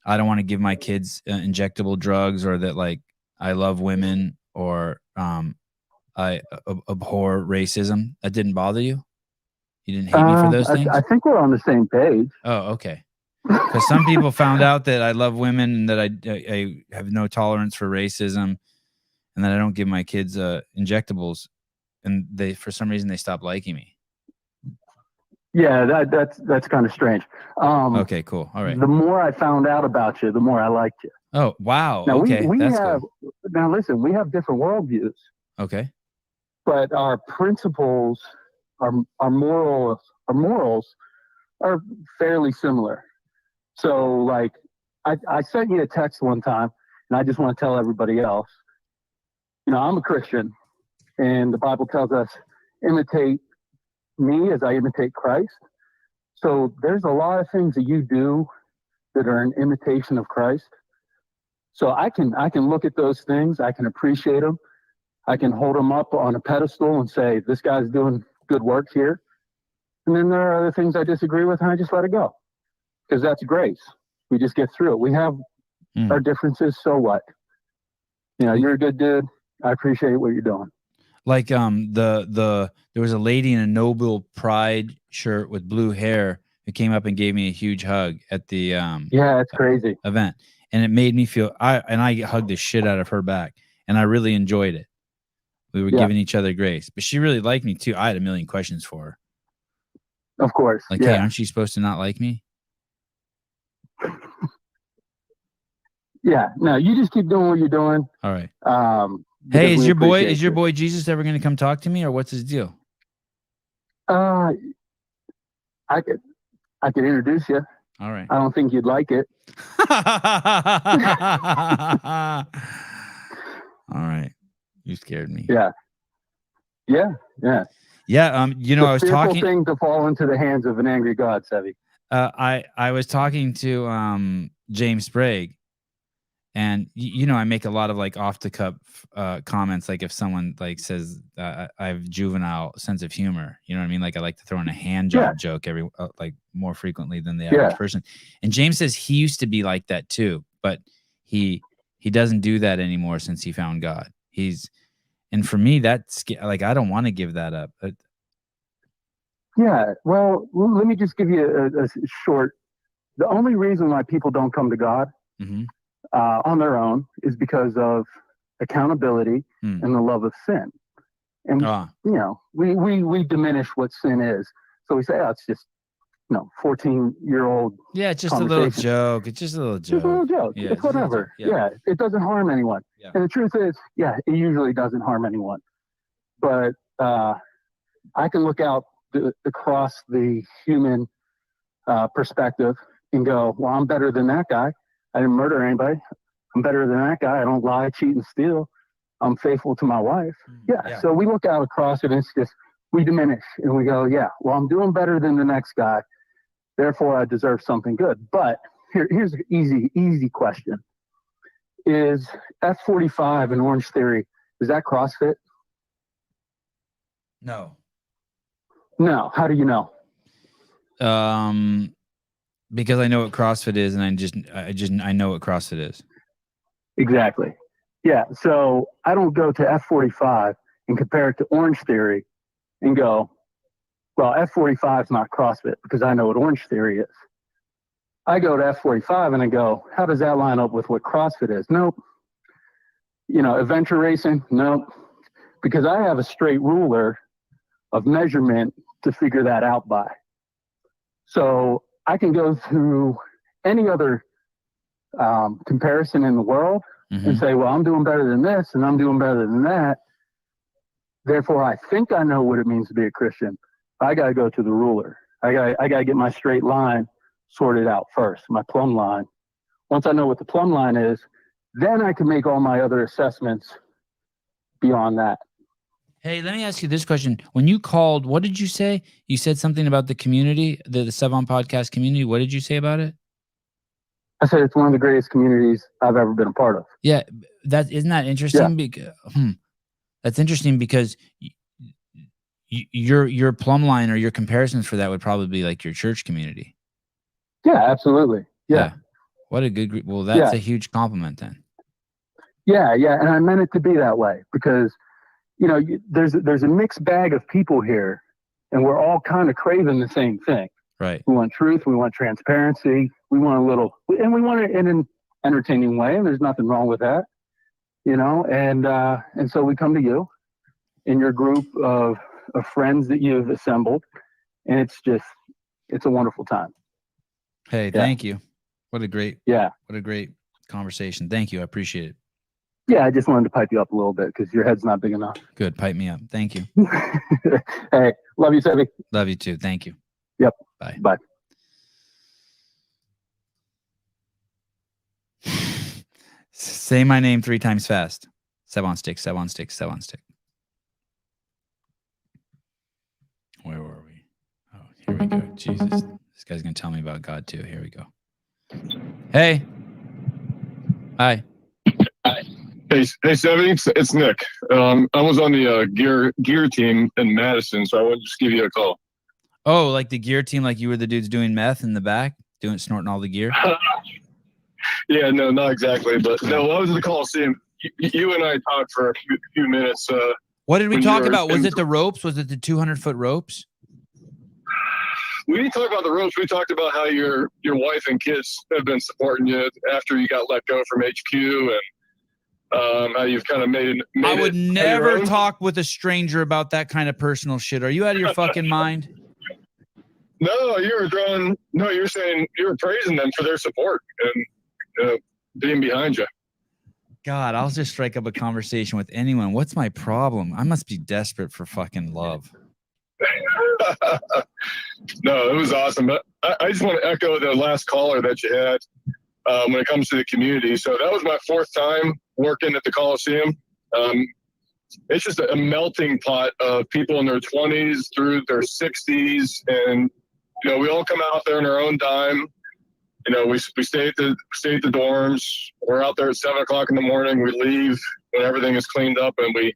I don't want to give my kids injectable drugs, or that like I love women, or I abhor racism. That didn't bother you? You didn't hate me for those things? I think we're on the same page. Oh, okay. Because some people found out that I love women and that I have no tolerance for racism, and that I don't give my kids injectables, and they, for some reason, they stopped liking me. Yeah, that's kind of strange. Okay, cool. All right. The more I found out about you, the more I liked you. Oh, wow. Now, okay, that's cool. Now listen, we have different worldviews. Okay. But our principles, our morals are fairly similar. So, like, I sent you a text one time, and I just want to tell everybody else, I'm a Christian, and the Bible tells us, imitate me as I imitate Christ. So there's a lot of things that you do that are an imitation of Christ. So I can look at those things, I can appreciate them, I can hold them up on a pedestal and say, this guy's doing good work here. And then there are other things I disagree with, and I just let it go. Because that's grace. We just get through it. We have our differences, so what? You're a good dude. I appreciate what you're doing. Like there was a lady in a Nobel Pride shirt with blue hair who came up and gave me a huge hug at the Yeah, it's crazy. event, and it made me feel I hugged the shit out of her back, and I really enjoyed it. We were giving each other grace, but she really liked me too. I had a million questions for her. Of course. Like, hey, aren't you supposed to not like me? Yeah, no, you just keep doing what you're doing. All right. because Hey, is we your appreciate boy Jesus ever going to come talk to me, or what's his deal? I could introduce you. All right. I don't think you'd like it. All right. You scared me. Yeah. Yeah. Yeah. Yeah. You know, I was talking. Thing to fall into the hands of an angry God, Sevi. I was talking to James Sprague, and you know, I make a lot of like off the cuff comments. Like if someone like says I have juvenile sense of humor, you know what I mean? Like I like to throw in a hand job joke like more frequently than the average person. And James says he used to be like that too, but he doesn't do that anymore since he found God. And for me, that's like, I don't want to give that up. Yeah. Well, let me just give you a short. The only reason why people don't come to God on their own is because of accountability and the love of sin. And, you know, we diminish what sin is. So we say, oh, it's just, 14-year-old. Yeah, it's just a little joke. It's just a little joke. It's a little joke. Yeah, it's whatever. Yeah, it doesn't harm anyone. Yeah. And the truth is, it usually doesn't harm anyone. But I can look out across the human perspective and go, well, I'm better than that guy. I didn't murder anybody. I'm better than that guy. I don't lie, cheat, and steal. I'm faithful to my wife. Yeah. So we look out across it, and it's just, we diminish and we go, well, I'm doing better than the next guy. Therefore, I deserve something good. But here's an easy question. Is F45 and Orange Theory, is that CrossFit? No. No. How do you know? Because I know what CrossFit is, and I know what CrossFit is. Exactly. Yeah. So I don't go to F45 and compare it to Orange Theory and go, well, F45 is not CrossFit because I know what Orange Theory is. I go to F45 and I go, how does that line up with what CrossFit is? Nope. Adventure racing? Nope. Because I have a straight ruler of measurement to figure that out by. So I can go through any other comparison in the world and say, well, I'm doing better than this and I'm doing better than that. Therefore, I think I know what it means to be a Christian. I got to go to the ruler. I got to get my straight line sorted out first, my plumb line. Once I know what the plumb line is, then I can make all my other assessments beyond that. Hey, let me ask you this question. When you called, what did you say? You said something about the community, the Sevan Podcast community. What did you say about it? I said it's one of the greatest communities I've ever been a part of. Yeah, isn't that interesting? Yeah. That's interesting because your plumb line or your comparisons for that would probably be like your church community. Yeah, absolutely. Yeah. What a good. Well, that's a huge compliment then. Yeah, and I meant it to be that way because there's a mixed bag of people here, and we're all kind of craving the same thing. Right. We want truth. We want transparency. We want and we want it in an entertaining way, and there's nothing wrong with that. And so we come to you in your group of friends that you've assembled, and it's a wonderful time. Hey, thank you. What a great conversation. Thank you. I appreciate it. Yeah, I just wanted to pipe you up a little bit because your head's not big enough. Good. Pipe me up. Thank you. Hey, love you, Sevi. Love you too. Thank you. Yep. Bye. Bye. Say my name 3 times fast. Sevan stick, Sevan stick, Sevan stick. Where were we? Oh, here we go. Jesus. This guy's going to tell me about God too. Here we go. Hey. Hi. Hey, Sevi, it's Nick. I was on the gear team in Madison, so I wanted to just give you a call. Oh, like the gear team, like you were the dudes doing meth in the back, snorting all the gear? Yeah, no, not exactly. But no, I was in the Coliseum. You and I talked for a few minutes. What did we talk about? Was it the ropes? Was it the 200-foot ropes? we didn't talk about the ropes. We talked about how your wife and kids have been supporting you after you got let go from HQ, and how you've kind of made I would it never your own. talk with a stranger about that kind of personal shit. Are you out of your fucking mind? No, you were saying you were praising them for their support and being behind you. God, I'll just strike up a conversation with anyone. What's my problem? I must be desperate for fucking love. No, it was awesome. But I just want to echo the last caller that you had when it comes to the community. So that was my 4th time working at the Coliseum. It's just a melting pot of people in their 20s through their 60s. And, we all come out there in our own dime. We stay at the dorms. We're out there at 7 o'clock in the morning. We leave when everything is cleaned up, and we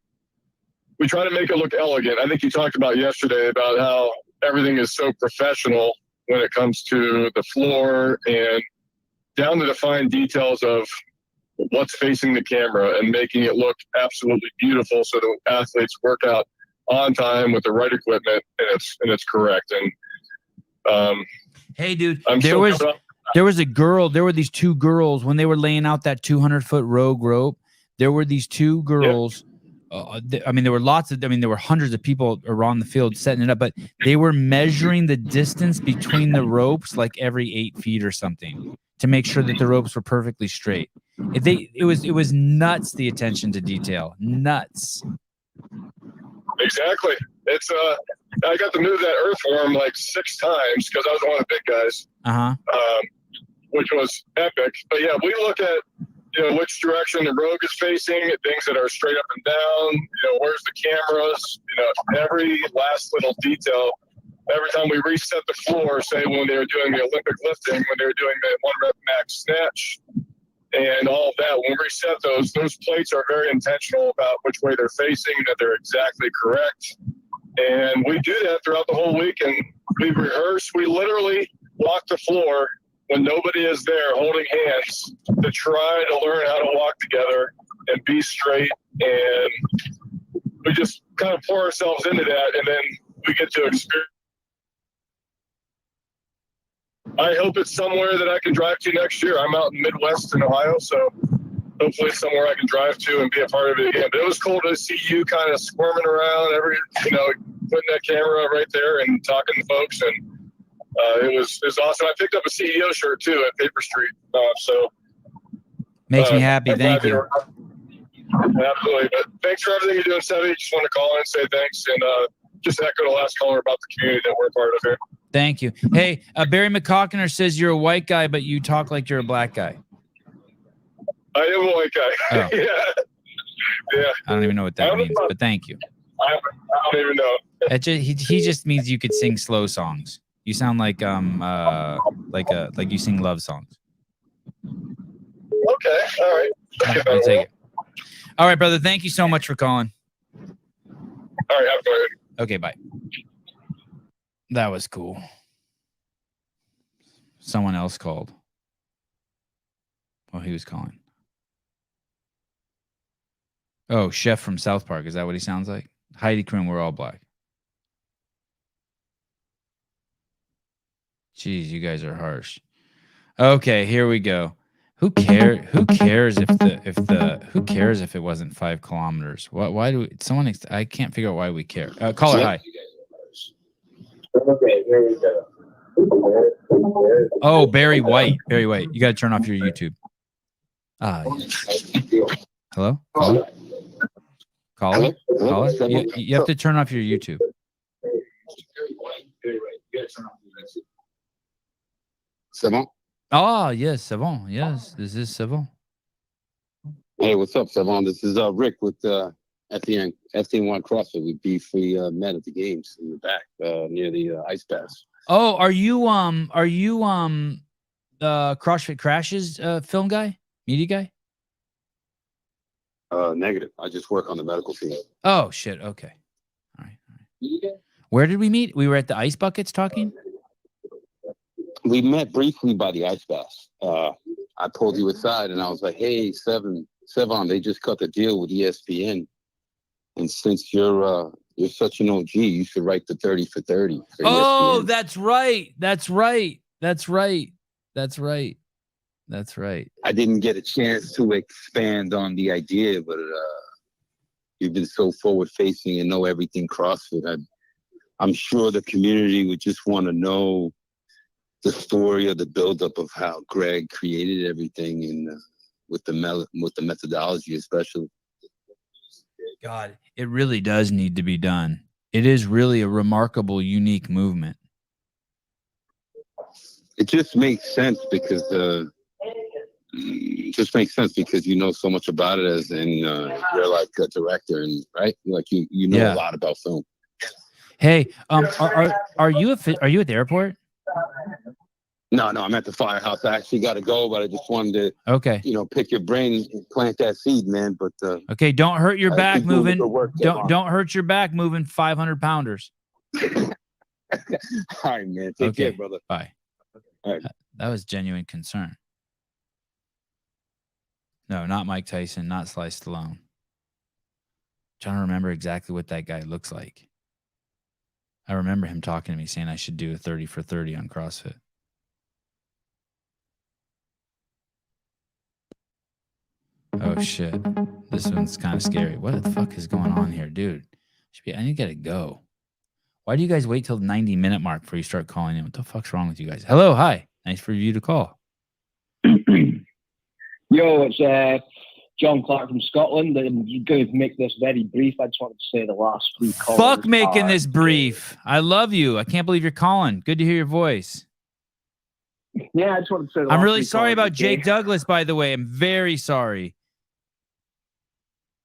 try to make it look elegant. I think you talked about yesterday about how everything is so professional when it comes to the floor and down to the fine details of what's facing the camera and making it look absolutely beautiful so the athletes work out on time with the right equipment and it's correct. And hey, dude, there was a girl. There were these 2 girls when they were laying out that 200-foot rogue rope. There were these 2 girls. Yep. There were hundreds of people around the field setting it up, but they were measuring the distance between the ropes like every 8 feet or something to make sure that the ropes were perfectly straight. It was nuts, the attention to detail. Nuts. Exactly. It's I got to move that earthworm like 6 times because I was one of the big guys. Which was epic. But yeah, we look at which direction the rogue is facing, things that are straight up and down, where's the cameras, every last little detail. Every time we reset the floor, say when they were doing the Olympic lifting, when they were doing the 1 rep max snatch and all of that, when we reset those plates are very intentional about which way they're facing, that they're exactly correct. And we do that throughout the whole week, and we rehearse. We literally walk the floor when nobody is there holding hands to try to learn how to walk together and be straight. And we just kind of pour ourselves into that, and then we get to experience. I hope it's somewhere that I can drive to next year. I'm out in Midwest in Ohio, so hopefully it's somewhere I can drive to and be a part of it again. But it was cool to see you kind of squirming around, putting that camera right there and talking to folks, and it was awesome. I picked up a CEO shirt too at Paper Street, so makes me happy. Thank you. Absolutely. But thanks for everything you're doing, Sevi. Just want to call in and say thanks, and just echo the last caller about the community that we're a part of here. Thank you. Hey, Barry McCockiner says you're a white guy, but you talk like you're a black guy. I am a white guy. Oh. Yeah. I don't even know what that means, but thank you. I don't even know. He just means you could sing slow songs. You sound like you sing love songs. Okay. All right. I'll take it. All right, brother. Thank you so much for calling. All right. Have a good one. Okay, bye. That was cool. Someone else called. Well, he was calling. Oh, Chef from South Park. Is that what he sounds like? Heidi Klum, we're all black. Jeez, you guys are harsh. Okay, here we go. Who cares if it wasn't 5 kilometers? Why do someone? I can't figure out why we care. Caller, hi. Okay, here we go. Oh, Barry White. Barry White. You got to turn off your YouTube. Hello? Caller? You have to turn off your YouTube. Sevan? Oh, yes, Sevan. Yes, this is Sevan. Hey, what's up, Sevan? This is Rick with FT1 CrossFit. We beef. We met at the games in the back near the ice pass. Oh, are you CrossFit Crashes film guy? Media guy? Negative. I just work on the medical field. Oh, shit. Okay. All right. Where did we meet? We were at the ice buckets talking? We met briefly by the ice bath. I pulled you aside and I was like, hey, Sevan, they just cut the deal with ESPN. And since you're You're such an OG. You should write the 30 for 30. For Oh, ESPN. that's right. That's right. That's right. That's right. That's right. I didn't get a chance to expand on the idea, but you've been so forward facing and know everything CrossFit. I'm sure the community would just want to know the story or the buildup of how Greg created everything, and with the methodology, especially. God, it really does need to be done. It is really a remarkable, unique movement. It just makes sense because you know so much about it, and you're like a director, and right, like you know a lot about film. Hey, are you at the airport? No, I'm at the firehouse. I actually got to go, but I just wanted to, pick your brain and plant that seed, man. But okay, don't hurt your back moving. Don't hurt your back moving 500-pounders. All right, man. Take care, brother. Bye. All right. That was genuine concern. No, not Mike Tyson, not Sly Stallone. Trying to remember exactly what that guy looks like. I remember him talking to me saying I should do a 30 for 30 on CrossFit. Oh shit. This one's kind of scary. What the fuck is going on here, dude? I need to get it go. Why do you guys wait till the 90-minute mark before you start calling in? What the fuck's wrong with you guys? Hello, hi. Nice for you to call. Yo, it's John Clark from Scotland, and you're going to make this very brief. I just wanted to say the last 3 calls. Fuck making this brief. I love you. I can't believe you're calling. Good to hear your voice. Yeah, I just wanted to say I'm really sorry about Jake Douglas, by the way. I'm very sorry.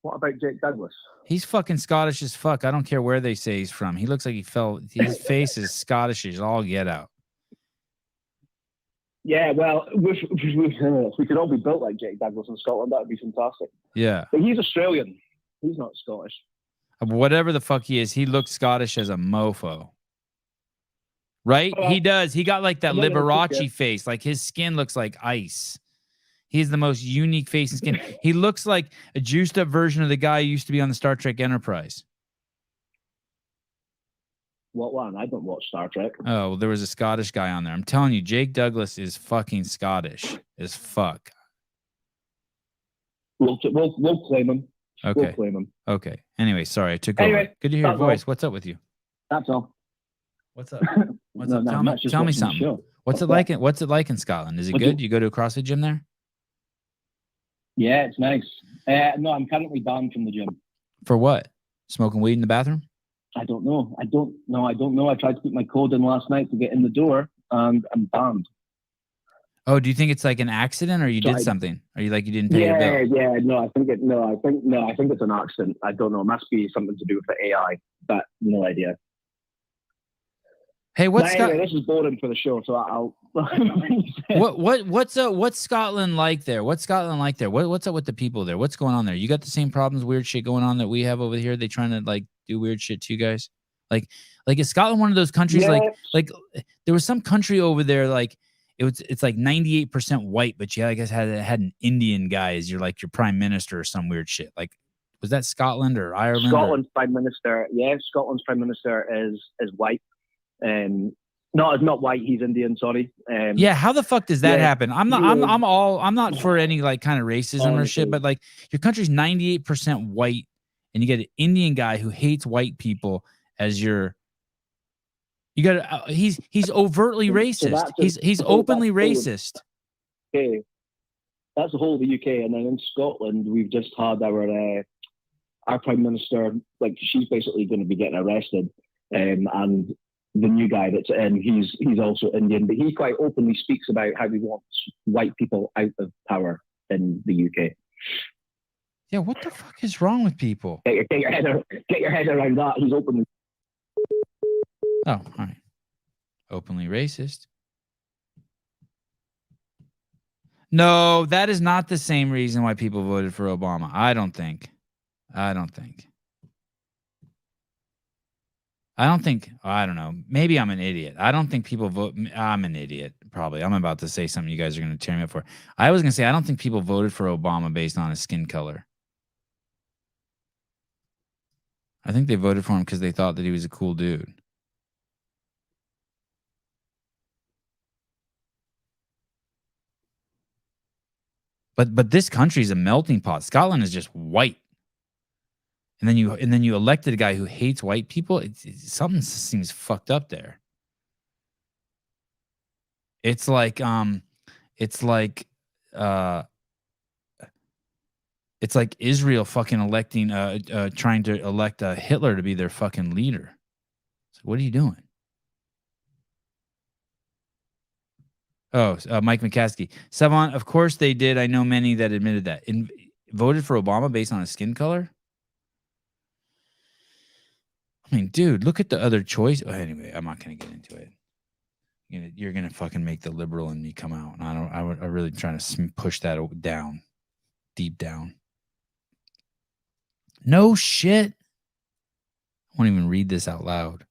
What about Jake Douglas? He's fucking Scottish as fuck. I don't care where they say he's from. He looks like he fell. His face is Scottish as all get out. Yeah, well, if we could all be built like Jake Douglas in Scotland, that would be fantastic. Yeah. But he's Australian. He's not Scottish. Whatever the fuck he is, he looks Scottish as a mofo. Right? He does. He got like that Liberace face. Like his skin looks like ice. He's the most unique face and skin. He looks like a juiced up version of the guy who used to be on the Star Trek Enterprise. What one? I don't watch Star Trek. Oh, well, there was a Scottish guy on there. I'm telling you, Jake Douglas is fucking Scottish as fuck. We'll claim him. Okay. We'll claim him. Okay. Anyway, sorry, I took over. Good to hear your voice. What's up with you? That's all. What's up? What's up? Tell me something. What's it like in Scotland? Is it good? You go to a CrossFit gym there? Yeah, it's nice. No, I'm currently banned from the gym. For what? Smoking weed in the bathroom? I don't know. I don't know. I tried to put my code in last night to get in the door, and I'm banned. Oh, do you think it's like an accident, or you did something? Or you didn't pay your bill? Yeah. No, I think it's an accident. I don't know. It must be something to do with the AI, but no idea. Hey, anyway, this is boring for the show, so I'll. What's Scotland like there? What's Scotland like there? What's up with the people there? What's going on there? You got the same problems, weird shit going on that we have over here? They trying to do weird shit to you guys? Like is Scotland one of those countries? Yeah. Like there was some country over there it's like 98% white, but you had an Indian guy as your prime minister or some weird shit. Like, was that Scotland or Ireland? Scotland's prime minister. Yeah, Scotland's prime minister is white. No, it's not white. He's Indian. Sorry. Yeah, how the fuck does that happen? I'm not for any kind of racism or shit, but your country's 98% white, and you get an Indian guy who hates white people as your. You got he's overtly racist. He's openly racist. Okay, that's the whole of the UK, and then in Scotland we've just had our prime minister. She's basically going to be getting arrested, and the new guy that's in, he's also Indian, but he quite openly speaks about how he wants white people out of power in the UK. Yeah, what the fuck is wrong with people? Get your head around that. He's openly. Oh, all right. Openly racist. No, that is not the same reason why people voted for Obama. I don't think. I don't know. Maybe I'm an idiot. I don't think people vote. I'm an idiot, probably. I'm about to say something you guys are going to tear me up for. I was going to say, I don't think people voted for Obama based on his skin color. I think they voted for him because they thought that he was a cool dude. But this country is a melting pot. Scotland is just white. And then you elected a guy who hates white people. Something seems fucked up there. It's like Israel fucking electing trying to elect Hitler to be their fucking leader. So what are you doing? Oh, Mike McCaskey. Sevan, of course they did. I know many that admitted that. Voted for Obama based on his skin color? I mean, dude, look at the other choice. Oh, anyway, I'm not going to get into it. You're going to fucking make the liberal in me come out. And I'm really trying to push that down, deep down. No shit. I won't even read this out loud.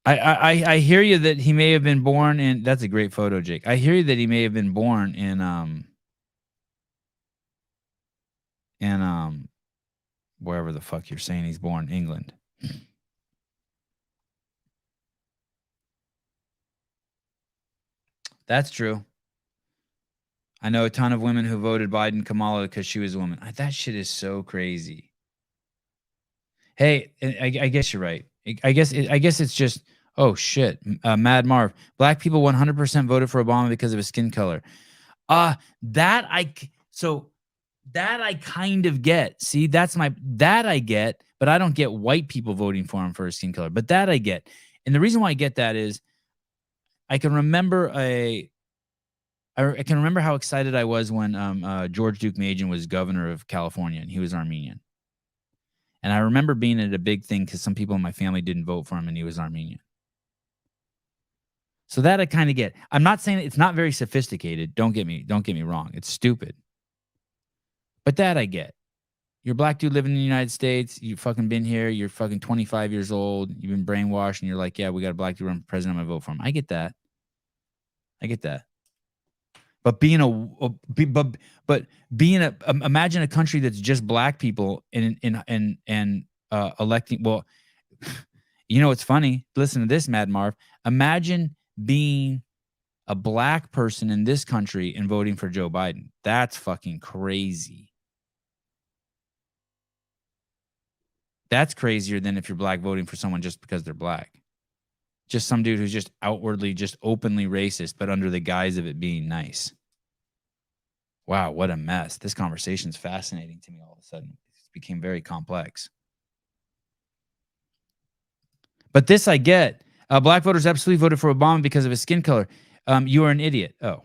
I hear you that he may have been born in. That's a great photo, Jake. I hear you that he may have been born in wherever the fuck you're saying he's born, England. That's true. I know a ton of women who voted Biden Kamala because she was a woman. That shit is so crazy. Hey, I guess you're right. I guess it's just, oh shit. Mad Marv. Black people 100% voted for Obama because of his skin color. That I kind of get. See, that I get, but I don't get white people voting for him for his skin color. But that I get. And the reason why I get that is I can remember how excited I was when George Duke Majan was governor of California and he was Armenian. And I remember being at a big thing because some people in my family didn't vote for him and he was Armenian. So that I kind of get. I'm not saying it's not very sophisticated. Don't get me wrong. It's stupid. But that I get. You're a black dude living in the United States. You've fucking been here. You're fucking 25 years old. You've been brainwashed and you're like, yeah, we got a black dude run for president. I'm going to vote for him. I get that. But imagine a country that's just black people and electing. Well, you know, it's funny. Listen to this, Mad Marv. Imagine being a black person in this country and voting for Joe Biden. That's fucking crazy. That's crazier than if you're black voting for someone just because they're black. Just some dude who's just outwardly, just openly racist, but under the guise of it being nice. Wow, what a mess. This conversation's fascinating to me all of a sudden. It became very complex. But this I get. Black voters absolutely voted for Obama because of his skin color. You are an idiot. Oh.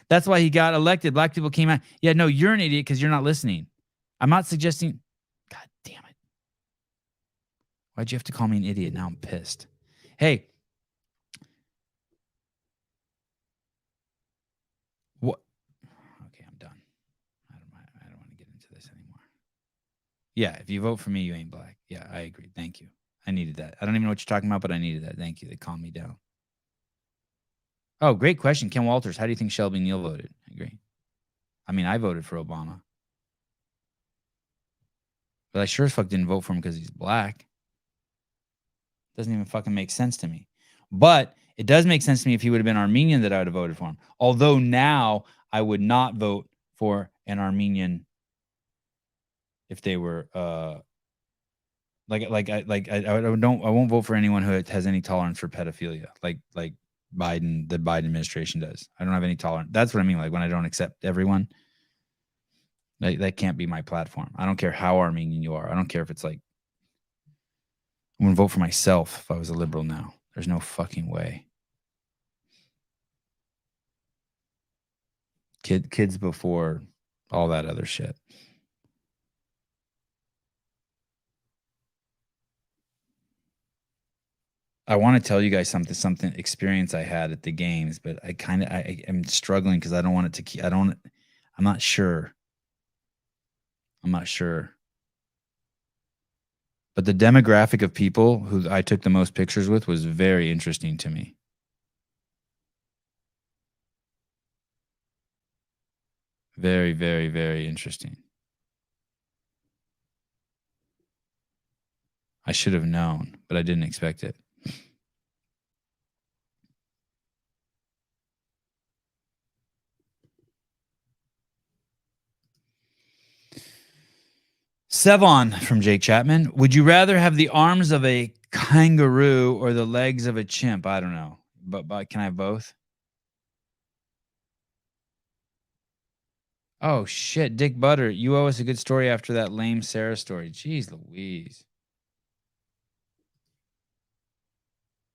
That's why he got elected. Black people came out. Yeah, no, you're an idiot because you're not listening. I'm not suggesting. God damn it. Why'd you have to call me an idiot? Now I'm pissed. Hey. What? Okay, I'm done. I don't want to get into this anymore. Yeah, if you vote for me, you ain't black. Yeah, I agree. Thank you. I needed that. I don't even know what you're talking about, but I needed that. Thank you. They calmed me down. Oh, great question. Ken Walters, how do you think Shelby Neal voted? I agree. I mean, I voted for Obama. But I sure as fuck didn't vote for him because he's black. Doesn't even fucking make sense to me. But it does make sense to me if he would have been Armenian that I would have voted for him. Although now I would not vote for an Armenian if they were I won't vote for anyone who has any tolerance for pedophilia, like Biden, the Biden administration does. I don't have any tolerance. That's what I mean. Like when I don't accept everyone, that can't be my platform. I don't care how Armenian you are. I don't care if it's like, I wouldn't vote for myself if I was a liberal now. There's no fucking way. Kids before all that other shit. I want to tell you guys something experience I had at the games, but I am struggling because I don't want it to keep. I'm not sure. But the demographic of people who I took the most pictures with was very interesting to me. Very, very, very interesting. I should have known, but I didn't expect it. Sevan from Jake Chapman. Would you rather have the arms of a kangaroo or the legs of a chimp? I don't know. But can I have both? Oh, shit. Dick Butter, you owe us a good story after that lame Sarah story. Jeez Louise.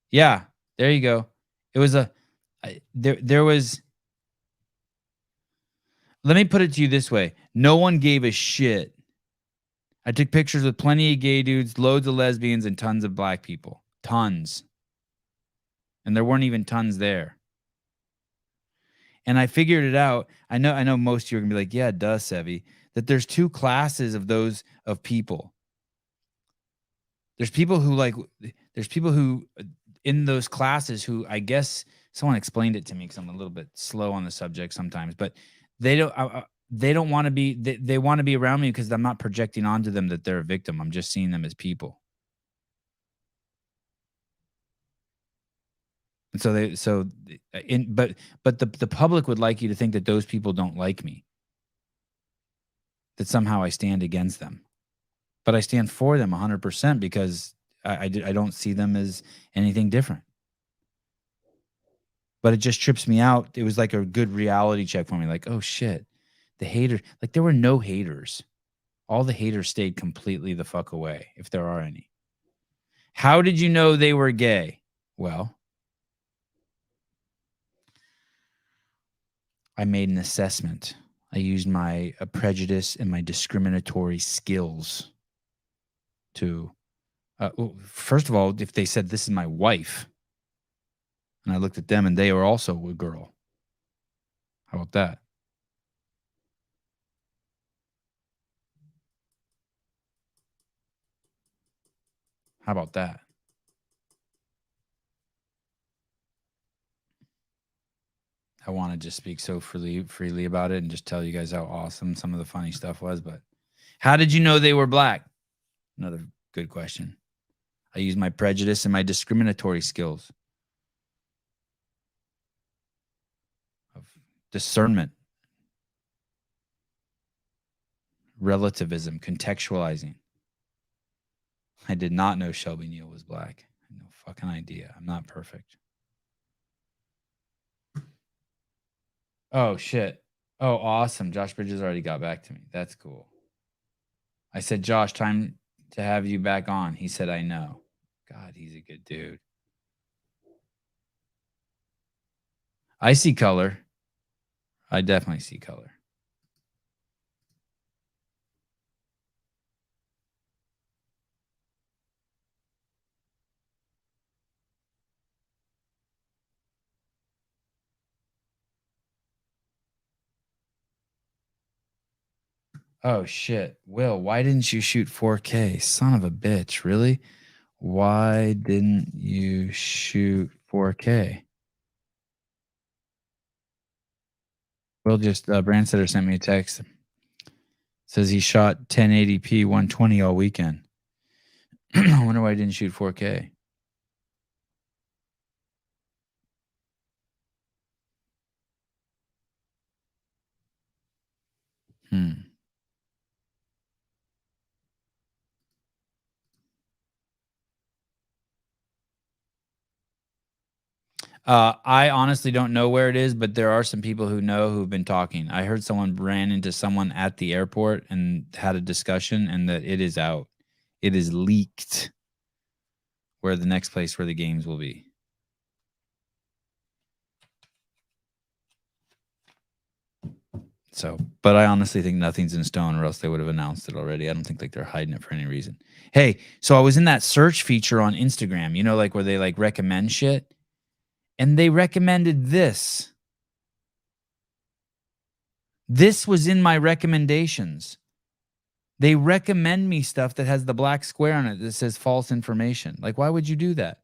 Yeah, there you go. It was there was, let me put it to you this way. No one gave a shit. I took pictures with plenty of gay dudes, loads of lesbians, and tons of black people. Tons. And there weren't even tons there. And I figured it out. I know most of you are going to be like, yeah, duh, Sevi, that there's two classes of those of people. There's people who in those classes who, I guess someone explained it to me because I'm a little bit slow on the subject sometimes, but they don't want to be, they want to be around me because I'm not projecting onto them that they're a victim. I'm just seeing them as people. And but the public would like you to think that those people don't like me, that somehow I stand against them, but I stand for them 100% because I don't see them as anything different. But it just trips me out. It was like a good reality check for me. Like, oh shit, the haters, like there were no haters. All the haters stayed completely the fuck away, if there are any. How did you know they were gay? Well, I made an assessment. I used my prejudice and my discriminatory skills to, first of all, if they said, this is my wife, and I looked at them and they were also a girl. How about that? How about that? I want to just speak so freely about it and just tell you guys how awesome some of the funny stuff was. But how did you know they were black? Another good question. I used my prejudice and my discriminatory skills of discernment, relativism, contextualizing. I did not know Shelby Neal was black. I had no fucking idea. I'm not perfect. Oh, shit. Oh, awesome. Josh Bridges already got back to me. That's cool. I said, Josh, time to have you back on. He said, I know. God, he's a good dude. I see color. I definitely see color. Oh, shit. Will, why didn't you shoot 4K? Son of a bitch. Really? Why didn't you shoot 4K? Will just, Brandsetter sent me a text. Says he shot 1080p 120 all weekend. I wonder why he didn't shoot 4K. I honestly don't know where it is, but there are some people who know who've been talking. I heard someone ran into someone at the airport and had a discussion, and that it is out. It is leaked where the next place where the games will be. So, but I honestly think nothing's in stone, or else they would have announced it already. I don't think like they're hiding it for any reason. Hey, so I was in that search feature on Instagram, you know, like where they like recommend shit. And they recommended this. This was in my recommendations. They recommend me stuff that has the black square on it that says false information. Like, why would you do that?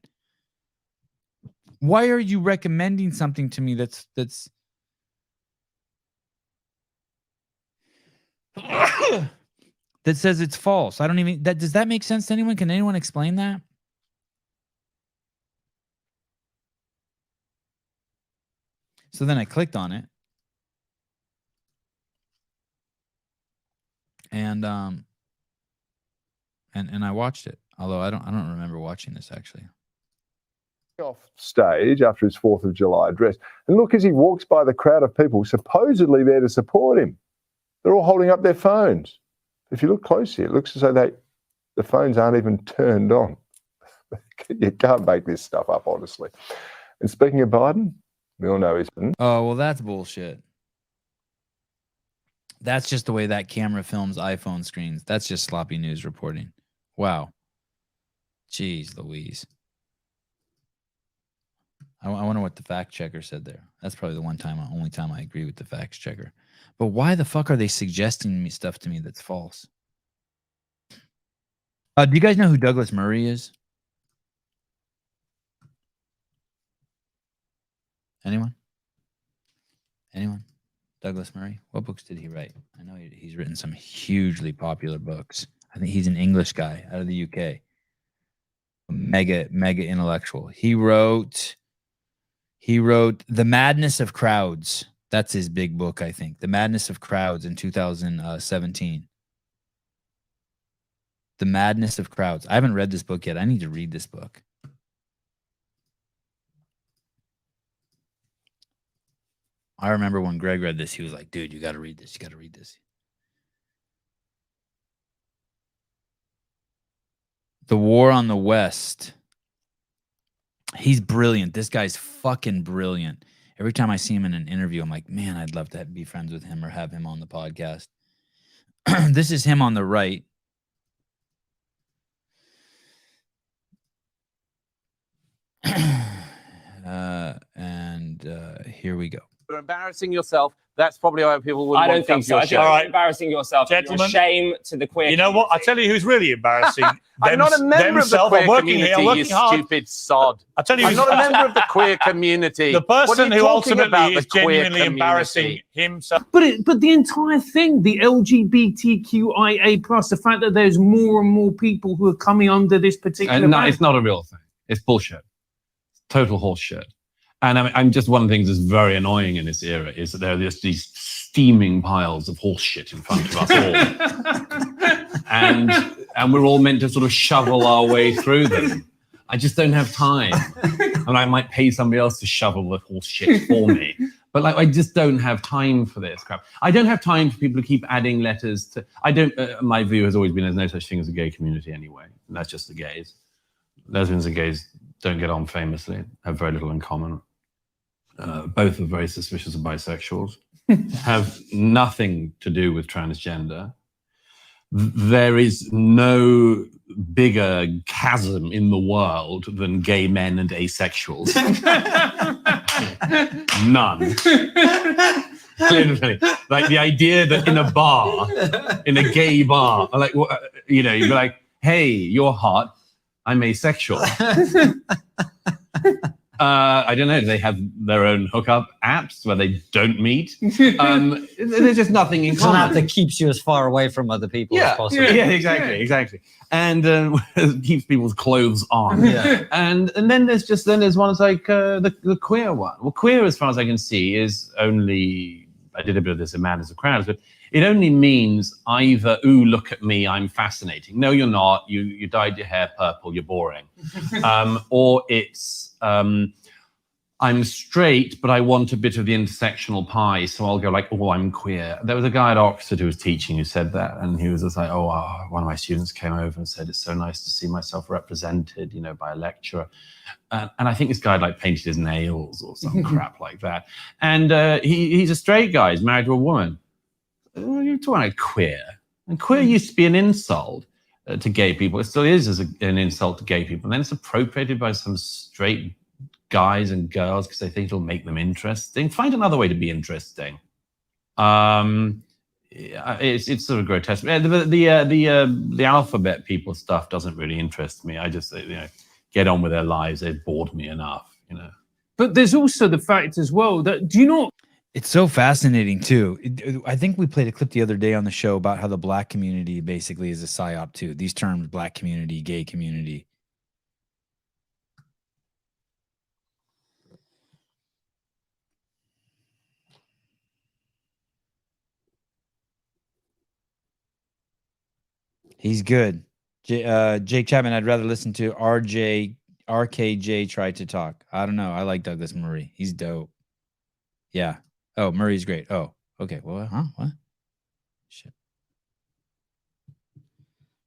Why are you recommending something to me that's that says it's false. I don't even, does that make sense to anyone? Can anyone explain that? So then I clicked on it. And I watched it. Although I don't remember watching this actually. Off stage after his 4th of July address. And look, as he walks by the crowd of people supposedly there to support him, they're all holding up their phones. If you look closely, it looks as though the phones aren't even turned on. You can't make this stuff up, honestly. And speaking of Biden, we all know he's been. Oh, well, that's bullshit. That's just the way that camera films iPhone screens. That's just sloppy news reporting. Wow. Jeez Louise. I wonder what the fact checker said there. That's probably the only time I agree with the fact checker. But why the fuck are they suggesting stuff to me that's false? Do you guys know who Douglas Murray is? Anyone? Douglas Murray? What books did he write? I know he's written some hugely popular books. I think he's an English guy out of the UK. Mega intellectual. He wrote The Madness of Crowds. That's his big book, I think. The Madness of Crowds in 2017. The Madness of Crowds. I haven't read this book yet. I need to read this book. I remember when Greg read this, he was like, dude, you got to read this. You got to read this. The War on the West. He's brilliant. This guy's fucking brilliant. Every time I see him in an interview, I'm like, man, I'd love to be friends with him or have him on the podcast. This is him on the right. Here we go. You're embarrassing yourself. That's probably why people would. I don't think so. I think you're embarrassing yourself. Gentlemen, you're a shame to the queer. You know what? I tell you who's really embarrassing. I'm not a member of the queer community, you hard. stupid sod. I tell you, I'm not a member of the queer community. The person who ultimately is genuinely community? embarrassing himself. But the entire thing, the LGBTQIA plus, the fact that there's more and more people who are coming under this particular. No, it's not a real thing. It's bullshit. Total horse shit. And I'm just one of the things that's very annoying in this era is that there are just these steaming piles of horse shit in front of us all. and we're all meant to sort of shovel our way through them. I just don't have time. And I might pay somebody else to shovel the horse shit for me. But I just don't have time for this crap. I don't have time for people to keep adding letters to. My view has always been there's no such thing as a gay community anyway. And that's just the gays. Lesbians and gays don't get on famously, have very little in common. Both are very suspicious of bisexuals, have nothing to do with transgender. There is no bigger chasm in the world than gay men and asexuals. None. Literally. Like the idea that in a bar, in a gay bar, like, you'd be like, hey, you're hot, I'm asexual. I don't know. Do they have their own hookup apps where they don't meet? There's just nothing in common. It's an app that keeps you as far away from other people as possible. Yeah, exactly. And keeps people's clothes on. Yeah. And then there's one that's like the queer one. Well, queer, as far as I can see, is only. I did a bit of this in Madness of Crowds, but it only means either, ooh, look at me, I'm fascinating. No, you're not. You dyed your hair purple, you're boring. Or it's, I'm straight, but I want a bit of the intersectional pie, so I'll go like, oh, I'm queer. There was a guy at Oxford who was teaching who said that, and he was just like, one of my students came over and said, it's so nice to see myself represented, by a lecturer. And I think this guy like painted his nails or some crap like that. And he's a straight guy, he's married to a woman. You're talking about queer. And queer used to be an insult to gay people. It still is an insult to gay people. And then it's appropriated by some straight guys and girls because they think it'll make them interesting. Find another way to be interesting. It's sort of grotesque. The alphabet people stuff doesn't really interest me. I just get on with their lives. They've bored me enough. But there's also the fact as well that do you not? It's so fascinating too. I think we played a clip the other day on the show about how the black community basically is a psyop too. These terms, black community, gay community. He's good. Jake Chapman, I'd rather listen to RKJ try to talk. I don't know. I like Douglas Murray. He's dope. Yeah. Oh, Murray's great. Oh, okay. Well, huh? What? Shit.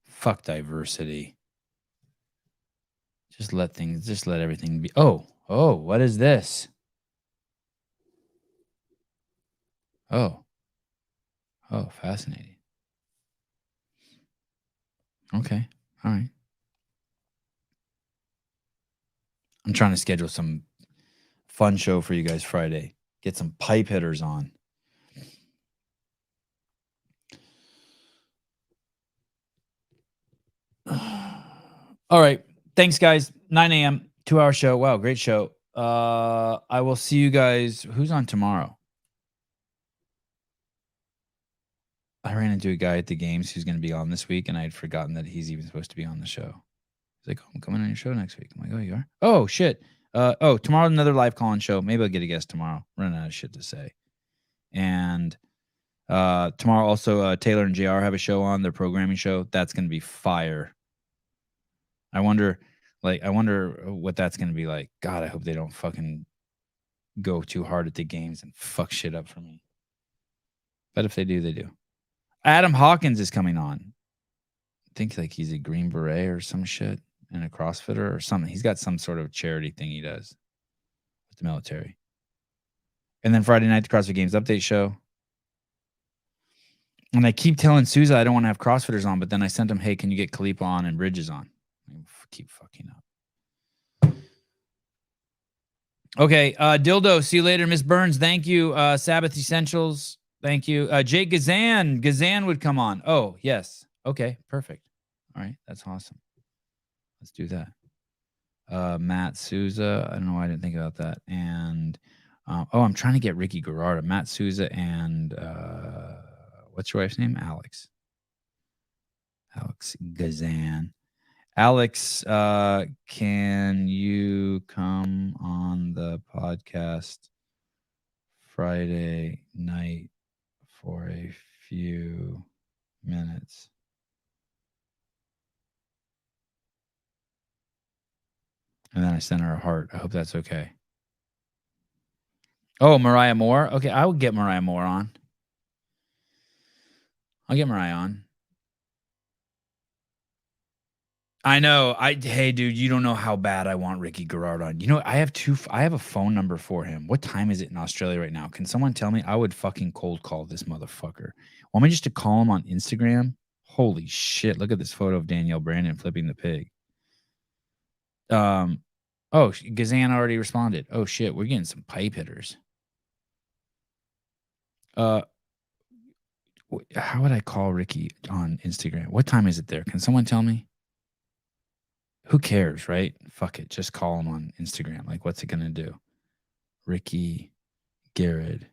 Fuck diversity. Just let everything be. Oh, what is this? Oh, fascinating. Okay. All right. I'm trying to schedule some fun show for you guys Friday. Get some pipe hitters on. All right. Thanks, guys. 9 a.m., 2-hour show. Wow, great show. I will see you guys. Who's on tomorrow? I ran into a guy at the games who's going to be on this week, and I had forgotten that he's even supposed to be on the show. He's like, oh, I'm coming on your show next week. I'm like, oh, you are? Oh, shit. Tomorrow, another live call-in show. Maybe I'll get a guest tomorrow. Running out of shit to say. And tomorrow also, Taylor and JR have a show on, their programming show. That's going to be fire. I wonder what that's going to be like. God, I hope they don't fucking go too hard at the games and fuck shit up for me. But if they do, they do. Adam Hawkins is coming on. I think like he's a Green Beret or some shit and a CrossFitter or something. He's got some sort of charity thing he does with the military. And then Friday night, the CrossFit Games update show. And I keep telling Souza I don't want to have CrossFitters on, but then I sent him, hey, can you get Kalipa on and Bridges on? I keep fucking up. Okay, Dildo, see you later. Miss Burns, thank you. Sabbath Essentials, thank you. Jake Gazan would come on. Oh, yes. Okay, perfect. All right, that's awesome. Let's do that. Matt Souza, I don't know why I didn't think about that. And, I'm trying to get Ricky Gerarda. Matt Souza and, what's your wife's name? Alex Gazan. Alex, can you come on the podcast Friday night for a few minutes? And then I sent her a heart. I hope that's okay. Oh, Mariah Moore. Okay, I will get Mariah Moore on. I'll get Mariah on. I know. Hey, dude, you don't know how bad I want Ricky Gerard on. You know, I have a phone number for him. What time is it in Australia right now? Can someone tell me? I would fucking cold call this motherfucker. Want me just to call him on Instagram? Holy shit. Look at this photo of Danielle Brandon flipping the pig. Oh, Gazan already responded. Oh shit, we're getting some pipe hitters. How would I call Ricky on Instagram? What time is it there? Can someone tell me? Who cares, right? Fuck it. Just call him on Instagram. Like, what's it going to do? Ricky Garrett.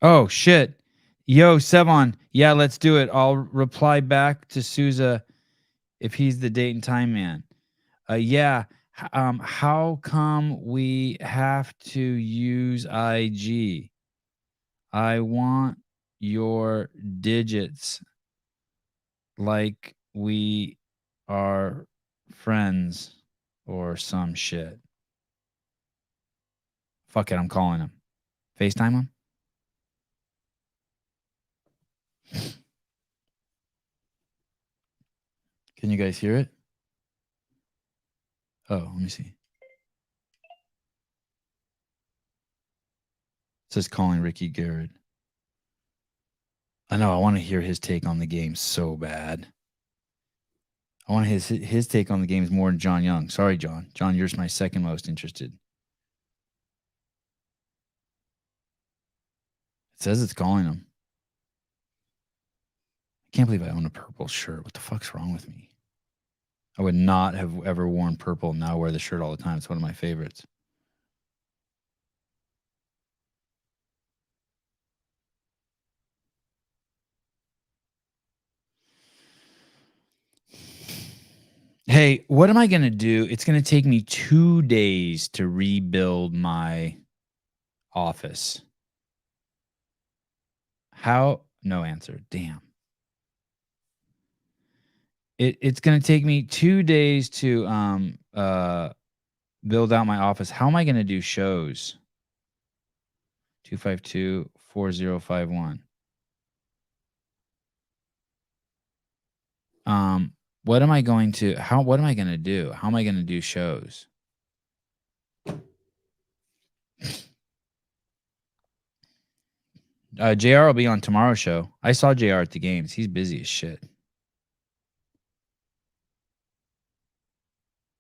Oh, shit. Yo, Sevan. Yeah, let's do it. I'll reply back to Souza if he's the date and time man. Yeah. How come we have to use IG? I want your digits like we are friends or some shit. Fuck it, I'm calling him. FaceTime him? Can you guys hear it? Oh, let me see. It says calling Ricky Garrett. I know, I want to hear his take on the game so bad. I want his take on the games more than John Young. Sorry, John. John, you're my second most interested. It says it's calling him. I can't believe I own a purple shirt. What the fuck's wrong with me? I would not have ever worn purple. Now I wear the shirt all the time. It's one of my favorites. Hey, what am I going to do? It's going to take me 2 days to rebuild my office. How? No answer. Damn. It's going to take me 2 days to build out my office. How am I going to do shows? 252-4051. What am I going to do? How am I going to do shows? JR will be on tomorrow's show. I saw JR at the games. He's busy as shit.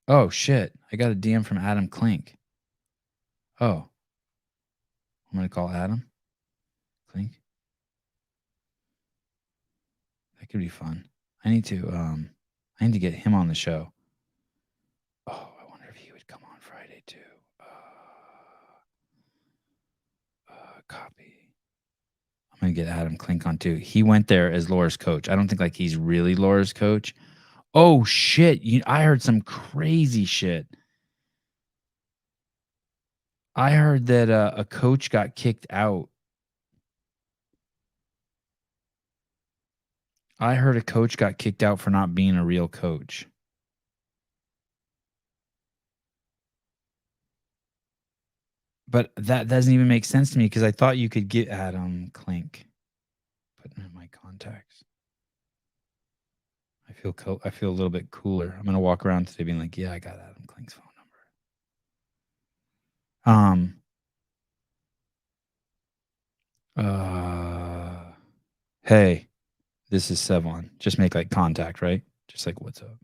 Oh, shit. I got a DM from Adam Klink. Oh. I'm going to call Adam Klink. That could be fun. I need to get him on the show. Oh, I wonder if he would come on Friday too. Copy. I'm going to get Adam Klink on too. He went there as Laura's coach. I don't think like he's really Laura's coach. Oh, shit. I heard some crazy shit. I heard that a coach got kicked out. I heard a coach got kicked out for not being a real coach. But that doesn't even make sense to me because I thought you could get Adam Klink. Putting in my contacts. I feel a little bit cooler. I'm gonna walk around today being like, yeah, I got Adam Klink's phone number. Hey, this is Sevan. Just make like contact, right? Just like, what's up?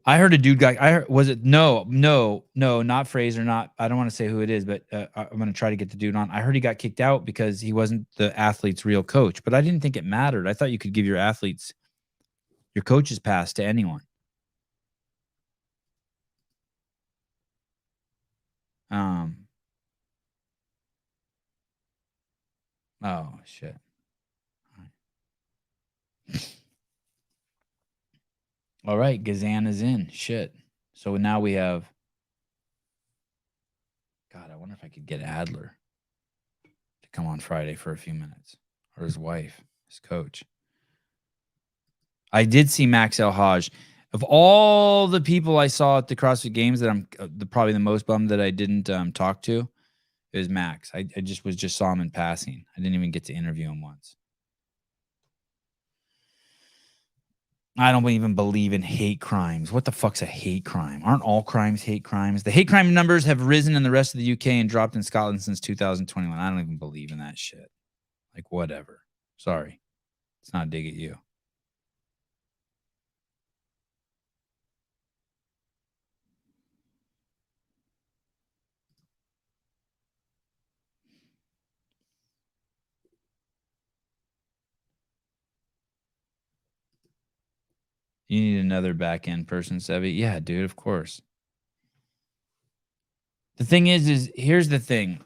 I heard a dude guy. No, not Fraser. I don't want to say who it is, but I'm going to try to get the dude on. I heard he got kicked out because he wasn't the athlete's real coach, but I didn't think it mattered. I thought you could give your athletes your coach's pass to anyone. Oh shit. All right, Gazan is in. Shit. So now we have. God, I wonder if I could get Adler to come on Friday for a few minutes, or his wife, his coach. I did see Max El Haj. Of all the people I saw at the CrossFit Games, that I'm probably the most bummed that I didn't talk to, it was Max. I just saw him in passing. I didn't even get to interview him once. I don't even believe in hate crimes. What the fuck's a hate crime? Aren't all crimes hate crimes? The hate crime numbers have risen in the rest of the UK and dropped in Scotland since 2021. I don't even believe in that shit. Like, whatever. Sorry. It's not a dig at you. You need another back-end person, Sevi? Yeah, dude, of course. The thing is here's the thing.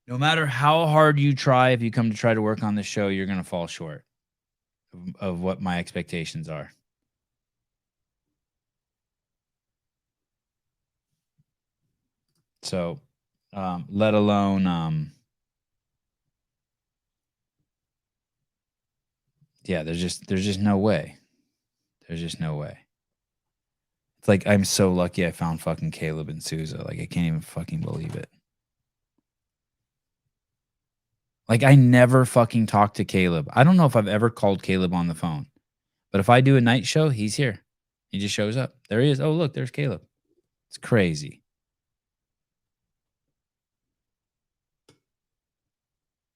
No matter how hard you try, if you come to try to work on the show, you're going to fall short of what my expectations are. So, let alone, yeah, there's just no way. There's just no way. It's like, I'm so lucky I found fucking Caleb and Souza. Like, I can't even fucking believe it. Like, I never fucking talked to Caleb. I don't know if I've ever called Caleb on the phone. But if I do a night show, he's here. He just shows up. There he is. Oh, look, there's Caleb. It's crazy.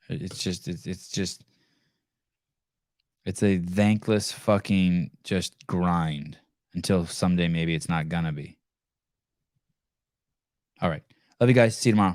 It's a thankless fucking just grind until someday maybe it's not gonna be. All right. Love you guys. See you tomorrow.